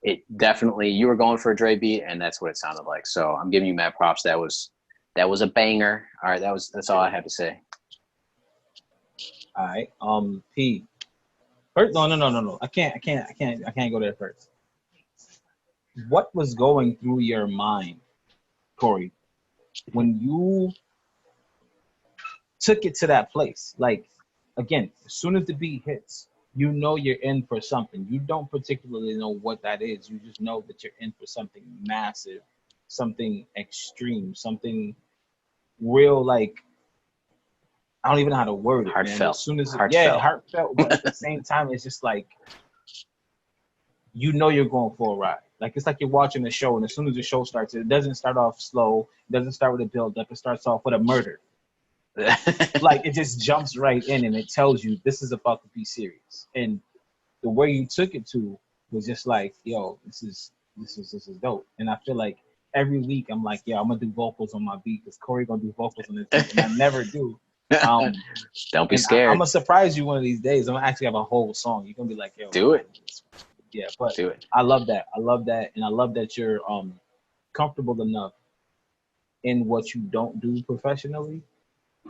Speaker 2: it definitely, you were going for a Dre beat and that's what it sounded like. So I'm giving you mad props. That was a banger. All right. That's all I have to say.
Speaker 6: All right. P. First, no. I can't go there first. What was going through your mind, Cory, when you took it to that place? Like, again, as soon as the beat hits, you're in for something. You don't particularly know what that is. You just know that you're in for something massive, something extreme, something real, like, I don't even know how to word it,
Speaker 2: heartfelt.
Speaker 6: Man. As soon as heartfelt, but at the same time, it's just like, you're going for a ride. Like, it's like you're watching a show, and as soon as the show starts, it doesn't start off slow. It doesn't start with a build-up. It starts off with a murder. Like, it just jumps right in, and it tells you this is about to be serious. And the way you took it to was just like, yo, this is dope. And I feel like every week I'm like, yeah, I'm gonna do vocals on my beat because Cory gonna do vocals on the beat, and I never do.
Speaker 2: Don't be scared.
Speaker 6: I'm gonna surprise you one of these days. I'm gonna actually have a whole song. You're gonna be like, yo,
Speaker 2: do it.
Speaker 6: Yeah, but
Speaker 2: do it.
Speaker 6: I love that, and I love that you're comfortable enough in what you don't do professionally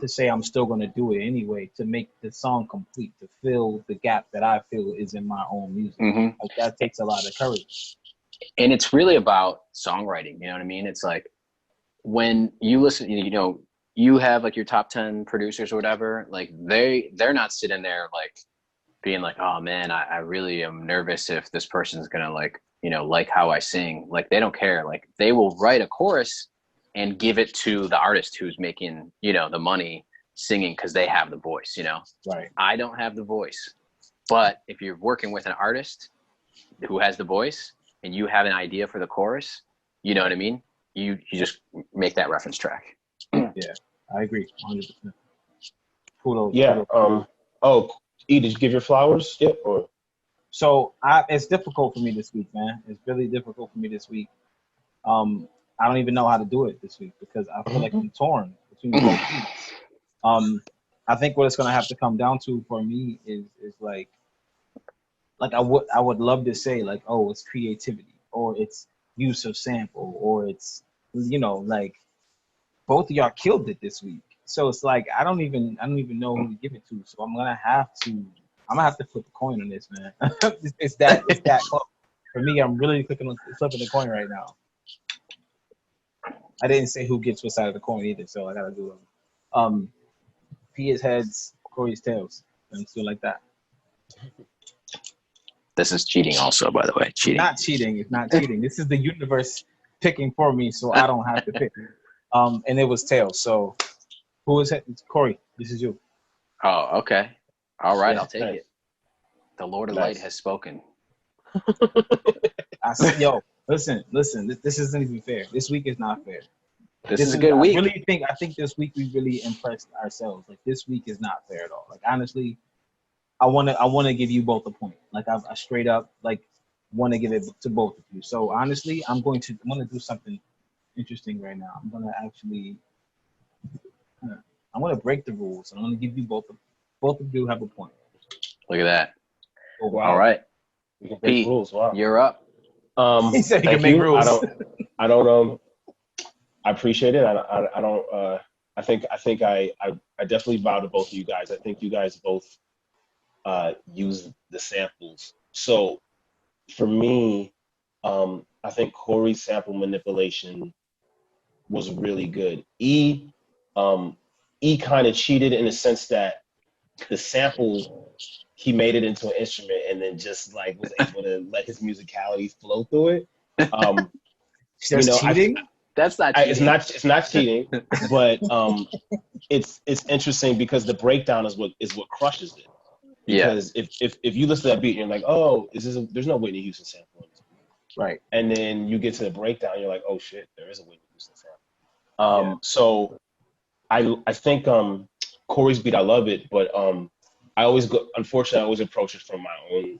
Speaker 6: to say I'm still gonna do it anyway to make the song complete, to fill the gap that I feel is in my own music. Like, that takes a lot of courage.
Speaker 2: And it's really about songwriting. You know what I mean? It's like when you listen, you have like your top 10 producers or whatever, like they're not sitting there like being like, oh man, I really am nervous if this person's gonna like how I sing. Like, they don't care. Like, they will write a chorus and give it to the artist who's making, the money singing because they have the voice,
Speaker 6: Right.
Speaker 2: I don't have the voice. But if you're working with an artist who has the voice and you have an idea for the chorus, you know what I mean? You just make that reference track.
Speaker 6: Yeah, I agree. 100%. Kudos.
Speaker 5: Yeah. Oh, E, did you give your flowers yet? Or
Speaker 6: So it's difficult for me this week, man. It's really difficult for me this week. I don't even know how to do it this week because I feel like I'm torn between both beats. I think what it's gonna have to come down to for me is like I would love to say like, oh, it's creativity or it's use of sample or it's like both of y'all killed it this week. So it's like I don't even know who to give it to. So I'm gonna have to flip a coin on this, man. it's that close. For me, I'm really flipping the coin right now. I didn't say who gets what side of the coin either, so I gotta do it. P is heads, Cory's tails, and still like that.
Speaker 2: This is cheating, also, by the way. Cheating.
Speaker 6: Not cheating. It's not cheating. This is the universe picking for me, so I don't have to pick. And it was tails. So, who is it? It's Cory. This is you.
Speaker 2: Oh, okay. All right,
Speaker 5: Yeah,
Speaker 2: I'll take it. The Lord of
Speaker 5: Nice.
Speaker 2: Light has spoken.
Speaker 6: I said, yo, listen. This isn't even fair. This week is not fair.
Speaker 2: This is a good week.
Speaker 6: I think this week we really impressed ourselves. Like this week is not fair at all. Like honestly, I wanna give you both a point. Like I straight up like want to give it to both of you. So honestly, I'm gonna do something interesting right now. I'm gonna break the rules. I'm gonna give you both of you have a point.
Speaker 2: Look at that.
Speaker 6: Oh,
Speaker 5: Wow.
Speaker 2: All right.
Speaker 5: We can break
Speaker 2: P,
Speaker 5: rules. Wow.
Speaker 2: you're up.
Speaker 6: He said he
Speaker 5: thank
Speaker 6: can make
Speaker 5: you.
Speaker 6: rules.
Speaker 5: I don't I appreciate it. I don't I think I definitely vow to both of you guys. I think you guys both use the samples. So for me, I think Cory's sample manipulation was really good. E kind of cheated in the sense that the sample, he made it into an instrument and then just like was able to let his musicality flow through it.
Speaker 6: Cheating?
Speaker 2: That's not cheating.
Speaker 5: It's not cheating, but it's interesting because the breakdown is what crushes it. Because if you listen to that beat and you're like, oh, there's no Whitney Houston sample in this beat.
Speaker 6: Right.
Speaker 5: And then you get to the breakdown, and you're like, oh shit, there is a Whitney Houston sample. So I think Cory's beat, I love it, but unfortunately I always approach it from my own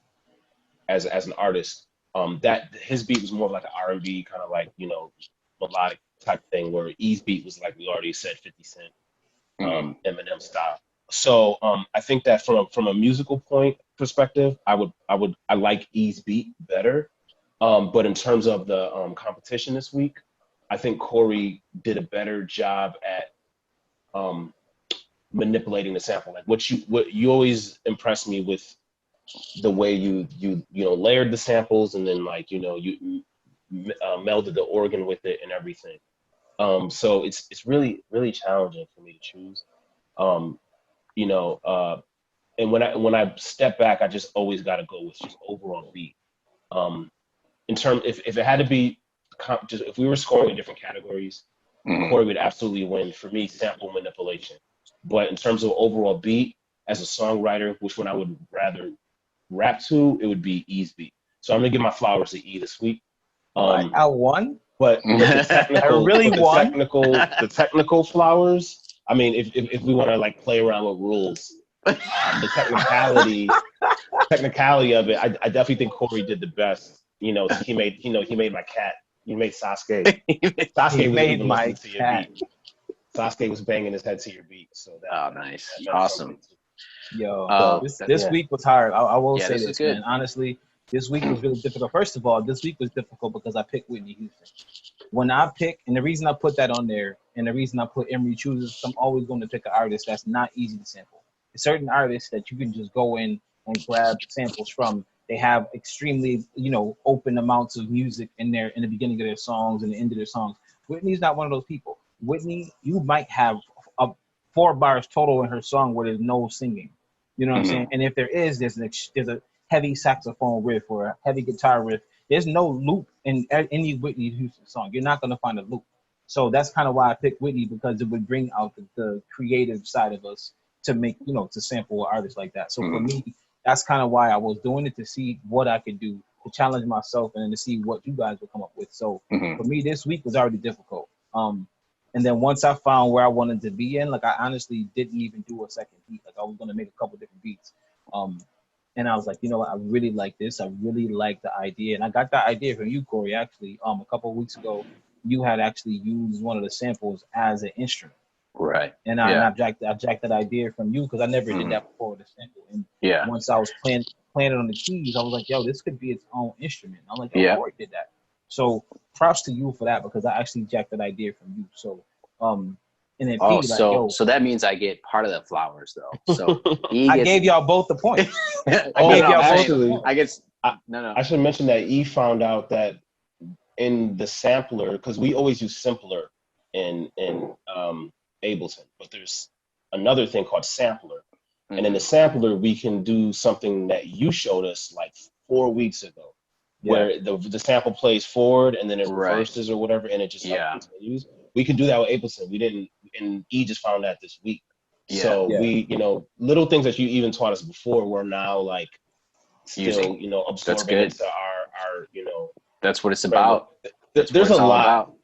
Speaker 5: as an artist. That his beat was more of like an R&B kind of like, melodic type thing, where E's beat was like we already said 50 Cent, Eminem style. So I think that from a musical perspective, I like E's beat better. But in terms of the competition this week, I think Cory did a better job at manipulating the sample. Like what you always impress me with the way you layered the samples and then like you melded the organ with it and everything. So it's really really challenging for me to choose. And when I step back, I just always got to go with just overall beat. In terms, if it had to be, just if we were scoring in different categories, Cory would absolutely win for me. Sample manipulation, but in terms of overall beat, as a songwriter, which one I would rather rap to, it would be E's beat. So I'm gonna give my flowers to E this week.
Speaker 6: I won,
Speaker 5: but the technical,
Speaker 6: the
Speaker 5: technical flowers. I mean, if we want to like play around with rules, the technicality of it, I definitely think Cory did the best. He made my cat. He made Sasuke. Sasuke made my cat. Beat. Sasuke was banging his head to your beat. So
Speaker 2: nice, awesome.
Speaker 6: Yo, this week was hard. I will say this, man. Honestly, this week was really difficult. First of all, this week was difficult because I picked Whitney Houston. When I pick, and the reason I put that on there, and the reason I put Emery chooses, I'm always going to pick an artist that's not easy to sample. There's certain artists that you can just go in and grab samples from. They have extremely, open amounts of music in there in the beginning of their songs and the end of their songs. Whitney's not one of those people. Whitney, you might have 4 bars total in her song where there's no singing. You know what I'm saying? And if there is, there's a heavy saxophone riff or a heavy guitar riff. There's no loop in any Whitney Houston song. You're not going to find a loop. So that's kind of why I picked Whitney, because it would bring out the creative side of us to make, to sample an artist like that. So for me, that's kind of why I was doing it, to see what I could do, to challenge myself, and then to see what you guys would come up with. So for me, this week was already difficult. And then once I found where I wanted to be in, like I honestly didn't even do a second beat. Like I was going to make a couple different beats. And And I was like, you know what? I really like this. I really like the idea. And I got that idea from you, Cory, actually. A couple of weeks ago, you had actually used one of the samples as an instrument.
Speaker 2: Right.
Speaker 6: And I jacked that idea from you because I never did that before with a sample. And once I was playing it on the keys, I was like, yo, this could be its own instrument. I'm like, yo, Cory did that. So props to you for that because I actually jacked that idea from you. So and then
Speaker 2: so that means I get part of the flowers though. So
Speaker 6: I gave y'all both the point.
Speaker 5: I should mention that E found out that in the sampler, because we always use simpler in Ableton, but there's another thing called sampler. And in the sampler, we can do something that you showed us like 4 weeks ago, where the sample plays forward and then it reverses or whatever, and it just continues. We can do that with Ableton. We didn't, and E just found that this week. So we, little things that you even taught us before, we're now like still, absorbing into our,
Speaker 2: That's what it's about.
Speaker 5: There's a lot.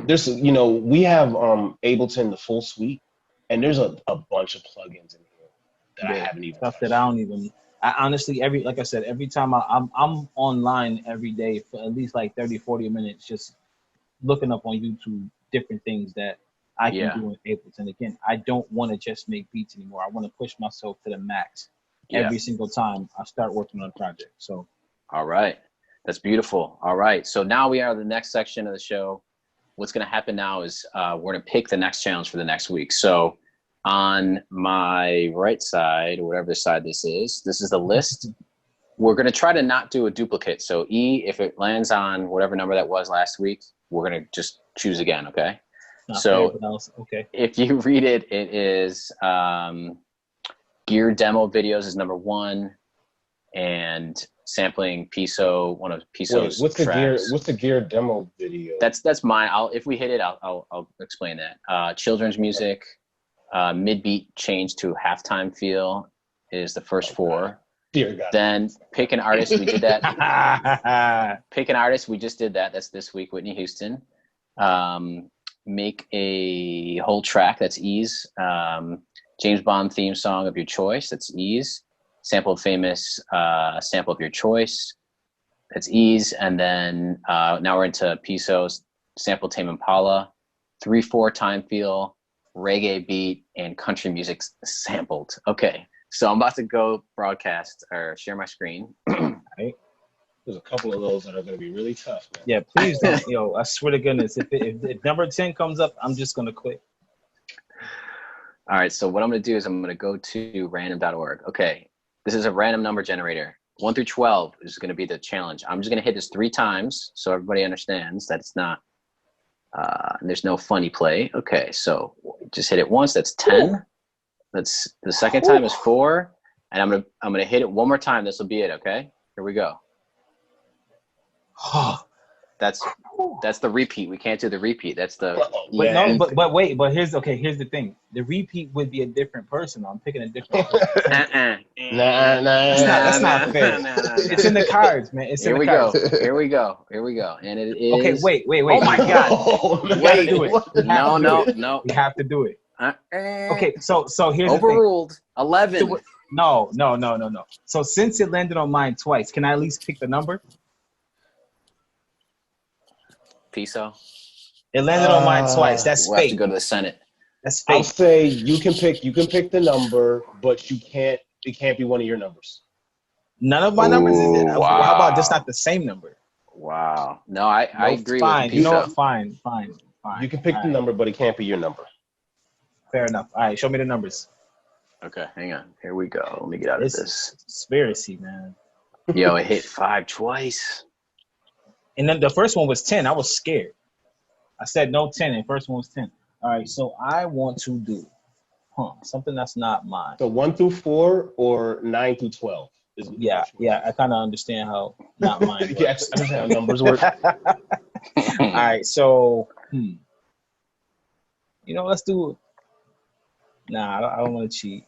Speaker 5: There's, we have Ableton, the full suite, and there's a bunch of plugins in here that I haven't even
Speaker 6: stuff that I don't even. I honestly, like I said, every time I'm online every day for at least like 30, 40 minutes, just looking up on YouTube different things that I can do in Ableton. Again, I don't want to just make beats anymore. I want to push myself to the max every single time I start working on a project. So,
Speaker 2: all right, that's beautiful. All right, so now we are the next section of the show. What's going to happen now is we're going to pick the next challenge for the next week. So on my right side, or whatever side this is the list. We're going to try to not do a duplicate. So E, if it lands on whatever number that was last week, we're going to just choose again, okay? If you read it, it is gear demo videos is number 1, and sampling P.SO, one of P.SO's tracks.
Speaker 5: What's the gear demo video?
Speaker 2: That's mine. If we hit it, I'll explain that. Children's music, mid-beat change to halftime feel is the first 4.
Speaker 5: Dear God.
Speaker 2: Then pick an artist. We did that. Pick an artist. We just did that. That's this week, Whitney Houston. Make a whole track. That's Ease. James Bond theme song of your choice. That's Ease. Sample famous sample of your choice. That's Ease. And then now we're into P.SO's sample Tame Impala, 3/4 time feel, reggae beat, and country music sampled. Okay, so I'm about to go broadcast or share my screen.
Speaker 5: Right. There's a couple of those that are going to be really tough, man.
Speaker 6: Yeah, please don't. Yo, I swear to goodness, if number 10 comes up, I'm just going to quit.
Speaker 2: All right, so what I'm going to do is I'm going to go to random.org. Okay, this is a random number generator. 1 through 12 is going to be the challenge. I'm just going to hit this 3 times so everybody understands that it's not, there's no funny play. Okay, so just hit it once. That's 10. That's the second time is 4, and I'm gonna hit it one more time. This will be it. Okay, here we go. That's the repeat. We can't do the repeat. That's the.
Speaker 6: But here's the thing. The repeat would be a different person. I'm picking a different person. That's not fair. It's in the cards, man. It's in the cards.
Speaker 2: Here we go. And it is.
Speaker 6: Okay, wait.
Speaker 2: Oh my God!
Speaker 6: Wait, do it.
Speaker 2: No.
Speaker 6: You have to do it. Okay, so here's
Speaker 2: overruled.
Speaker 6: The thing.
Speaker 2: 11.
Speaker 6: No. So since it landed on mine twice, can I at least pick the number?
Speaker 2: P.SO.
Speaker 6: It landed on mine twice. That's
Speaker 2: we'll
Speaker 6: fake.
Speaker 2: Have to go to the Senate.
Speaker 6: That's fake.
Speaker 5: I'll say you can pick the number, but it can't be one of your numbers.
Speaker 6: None of my numbers is it. Wow. How about just not the same number?
Speaker 2: Wow. No, I agree
Speaker 6: fine.
Speaker 2: with
Speaker 6: P.SO. You know what? Fine.
Speaker 5: You can pick the number, but it can't be your number.
Speaker 6: Fair enough. All right, show me the numbers.
Speaker 2: Okay, hang on. Here we go. Let me get out of this.
Speaker 6: Conspiracy, man.
Speaker 2: Yo, it hit 5 twice.
Speaker 6: And then the first one was 10. I was scared. I said no 10, and the first one was 10. All right, so I want to do something that's not mine.
Speaker 5: So 1 through 4 or 9 through 12?
Speaker 6: Yeah. I kind of understand how not mine works.
Speaker 5: Yes, I understand how numbers work.
Speaker 6: All right, so let's do. Nah, I don't want to cheat.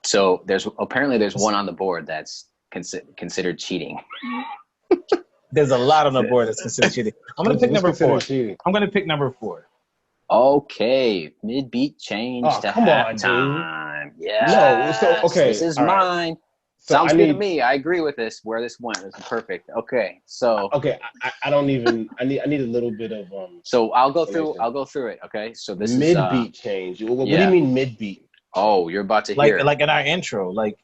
Speaker 2: So there's one on the board that's considered cheating.
Speaker 6: There's a lot on the board that's considered cheating. I'm gonna pick number 4. I'm gonna pick number 4.
Speaker 2: Okay, mid-beat change to halftime. there. Yeah.
Speaker 5: No, so okay.
Speaker 2: This is
Speaker 5: all right.
Speaker 2: mine.
Speaker 5: So
Speaker 2: Sounds good to me. I agree with this. Where this went is perfect. Okay, so
Speaker 5: I don't even. I need a little bit of
Speaker 2: So I'll go through it. Okay, so this
Speaker 5: mid
Speaker 2: is
Speaker 5: beat change. What do you mean mid beat?
Speaker 2: Oh, you're about to hear
Speaker 6: like in our intro, like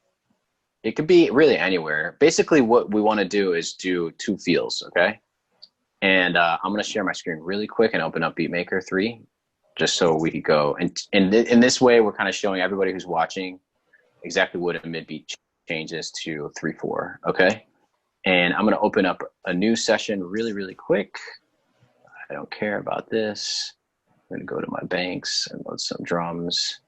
Speaker 2: it could be really anywhere. Basically, what we want to do is do 2 feels. Okay, and I'm gonna share my screen really quick and open up Beatmaker 3, just so we could go and in this way we're kind of showing everybody who's watching exactly what a mid beat changes to 3/4. Okay, and I'm gonna open up a new session really quick. I don't care about this. I'm gonna go to my banks and load some drums,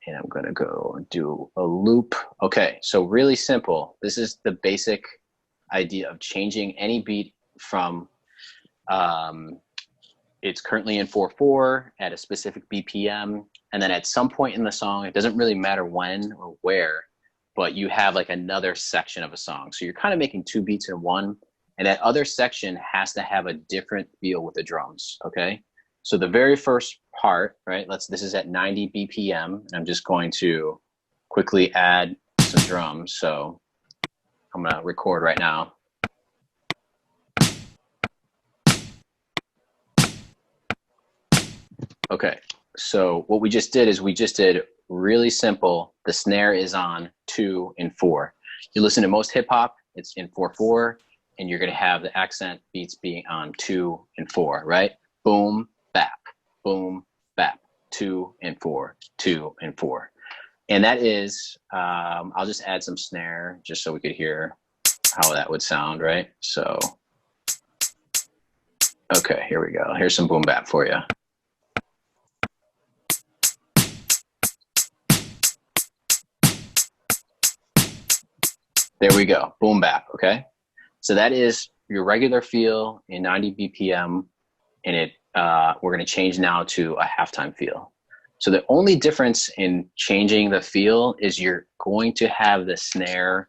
Speaker 2: and I'm gonna go and do a loop. Okay, so really simple. This is the basic idea of changing any beat from it's currently in 4/4 at a specific BPM, and then at some point in the song, it doesn't really matter when or where, but you have like another section of a song. So you're kind of making 2 beats in one, and that other section has to have a different feel with the drums, okay? So the very first part, right, this is at 90 BPM, and I'm just going to quickly add some drums. So I'm gonna record right now. Okay, so what we just did is really simple. The snare is on 2 and 4. You listen to most hip hop, it's in 4/4, and you're gonna have the accent beats being on 2 and 4, right? Boom, bap, 2 and 4, 2 and 4. And that is, I'll just add some snare just so we could hear how that would sound, right? So, okay, here we go. Here's some boom bap for you. There we go, boom bap, okay? So that is your regular feel in 90 BPM, and we're gonna change now to a halftime feel. So the only difference in changing the feel is you're going to have the snare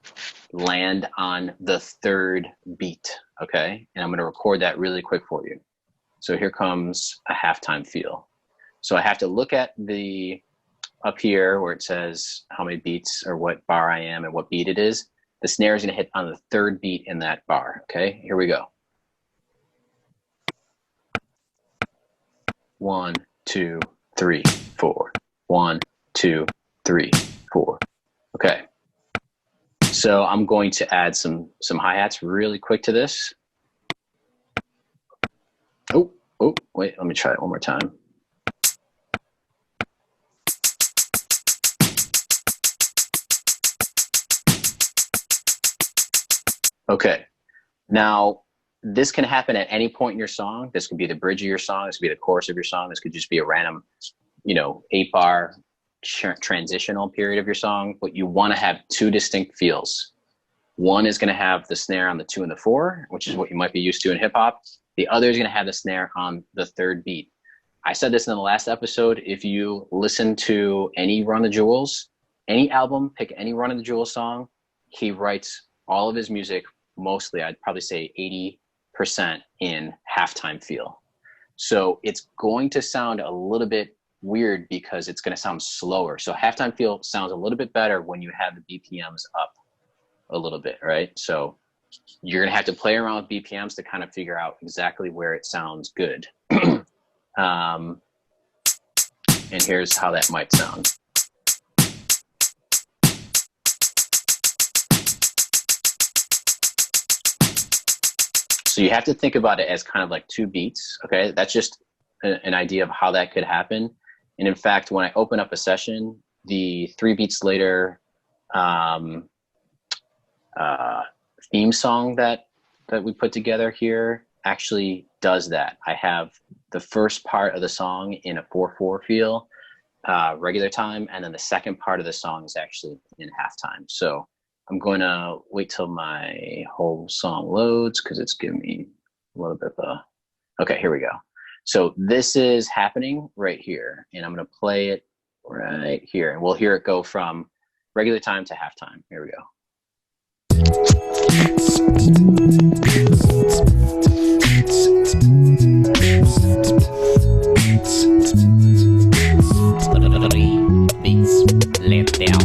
Speaker 2: land on the 3rd beat, okay? And I'm gonna record that really quick for you. So here comes a halftime feel. So I have to look at up here where it says how many beats or what bar I am and what beat it is. The snare is gonna hit on the 3rd beat in that bar, okay? Here we go. 1, 2, 3, 4. 1, 2, 3, 4. Okay. So I'm going to add some hi-hats really quick to this. Oh, wait, let me try it one more time. Okay, now this can happen at any point in your song. This could be the bridge of your song. This could be the chorus of your song. This could just be a random, 8-bar transitional period of your song. But you want to have 2 distinct feels. One is going to have the snare on the 2 and the 4, which is what you might be used to in hip hop. The other is going to have the snare on the 3rd beat. I said this in the last episode. If you listen to any Run the Jewels, any album, pick any Run the Jewels song, he writes all of his music, mostly, I'd probably say 80% in halftime feel. So it's going to sound a little bit weird because it's going to sound slower. So halftime feel sounds a little bit better when you have the BPMs up a little bit, right? So you're going to have to play around with BPMs to kind of figure out exactly where it sounds good. And here's how that might sound. So you have to think about it as kind of like 2 beats, okay? That's just an idea of how that could happen. And in fact, when I open up a session, the 3 beats later theme song that we put together here actually does that. I have the first part of the song in a 4/4 feel, regular time, and then the second part of the song is actually in halftime. So I'm going to wait till my whole song loads because it's giving me a little bit of a... Okay, here we go. So this is happening right here, and I'm going to play it right here, and we'll hear it go from regular time to halftime. Here we go.
Speaker 1: Beats, let down.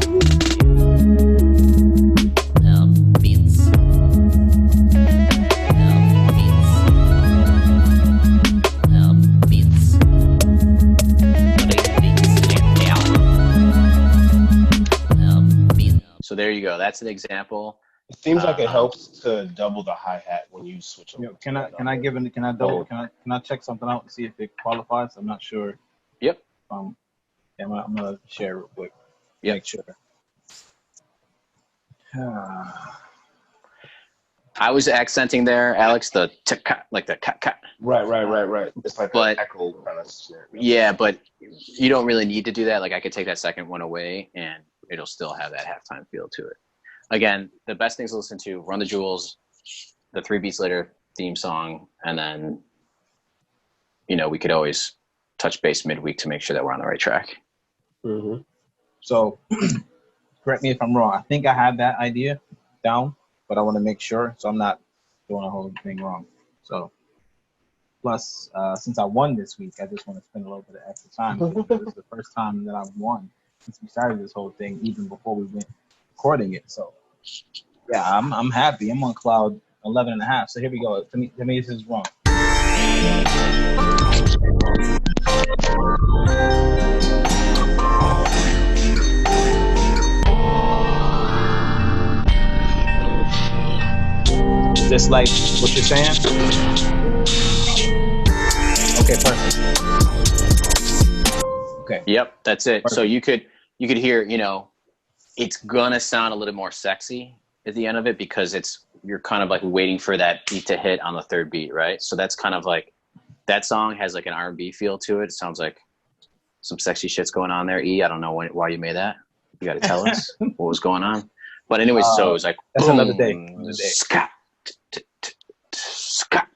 Speaker 2: So there you go. That's an example.
Speaker 5: It seems like it helps to double the hi-hat when you switch over.
Speaker 6: Can I check something out and see if it qualifies? I'm not sure.
Speaker 2: Yep.
Speaker 6: I'm gonna share real quick.
Speaker 2: Yep.
Speaker 6: Make sure.
Speaker 2: I was accenting there, Alex, the like the cut.
Speaker 5: Right. It's like an echo kind of snare.
Speaker 2: Yeah, but you don't really need to do that. Like I could take that second one away and it'll still have that halftime feel to it. Again, the best things to listen to: Run the Jewels, the 3 Beats Later theme song, and then we could always touch base midweek to make sure that we're on the right track.
Speaker 5: Mm-hmm.
Speaker 6: So, correct me if I'm wrong. I think I had that idea down, but I want to make sure so I'm not doing a whole thing wrong. So, plus, since I won this week, I just want to spend a little bit of extra time. This is the first time that I've won since we started this whole thing, even before we went recording it. So, yeah, I'm happy. I'm on cloud 11.5. So here we go. To me, this is wrong. Is this like what you're saying? Okay, perfect. Okay.
Speaker 2: Yep, that's it.
Speaker 6: Perfect.
Speaker 2: So you could hear, it's gonna sound a little more sexy at the end of it because you're kind of like waiting for that beat to hit on the third beat, right? So that's kind of like that song has like an R&B feel to it. It sounds like some sexy shit's going on there. I don't know why you made that. You got to tell us what was going on. But anyways, so it was like
Speaker 6: that's
Speaker 2: boom,
Speaker 6: another day.
Speaker 2: Scat, scat,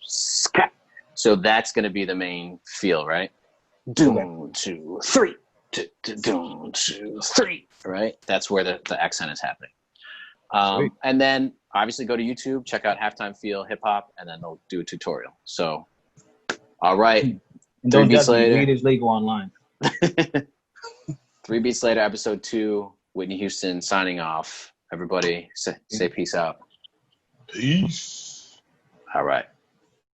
Speaker 2: scat. So that's gonna be the main feel, right? Doom 2 3. Doom 2 3. Right? That's where the accent is happening. And then obviously go to YouTube, check out Halftime Feel Hip Hop, and then they'll do a tutorial. So, all right.
Speaker 6: And don't judge me. Weed is legal online.
Speaker 2: 3 Beats Later, episode 2. Whitney Houston signing off. Everybody say peace out.
Speaker 5: Peace.
Speaker 2: All right.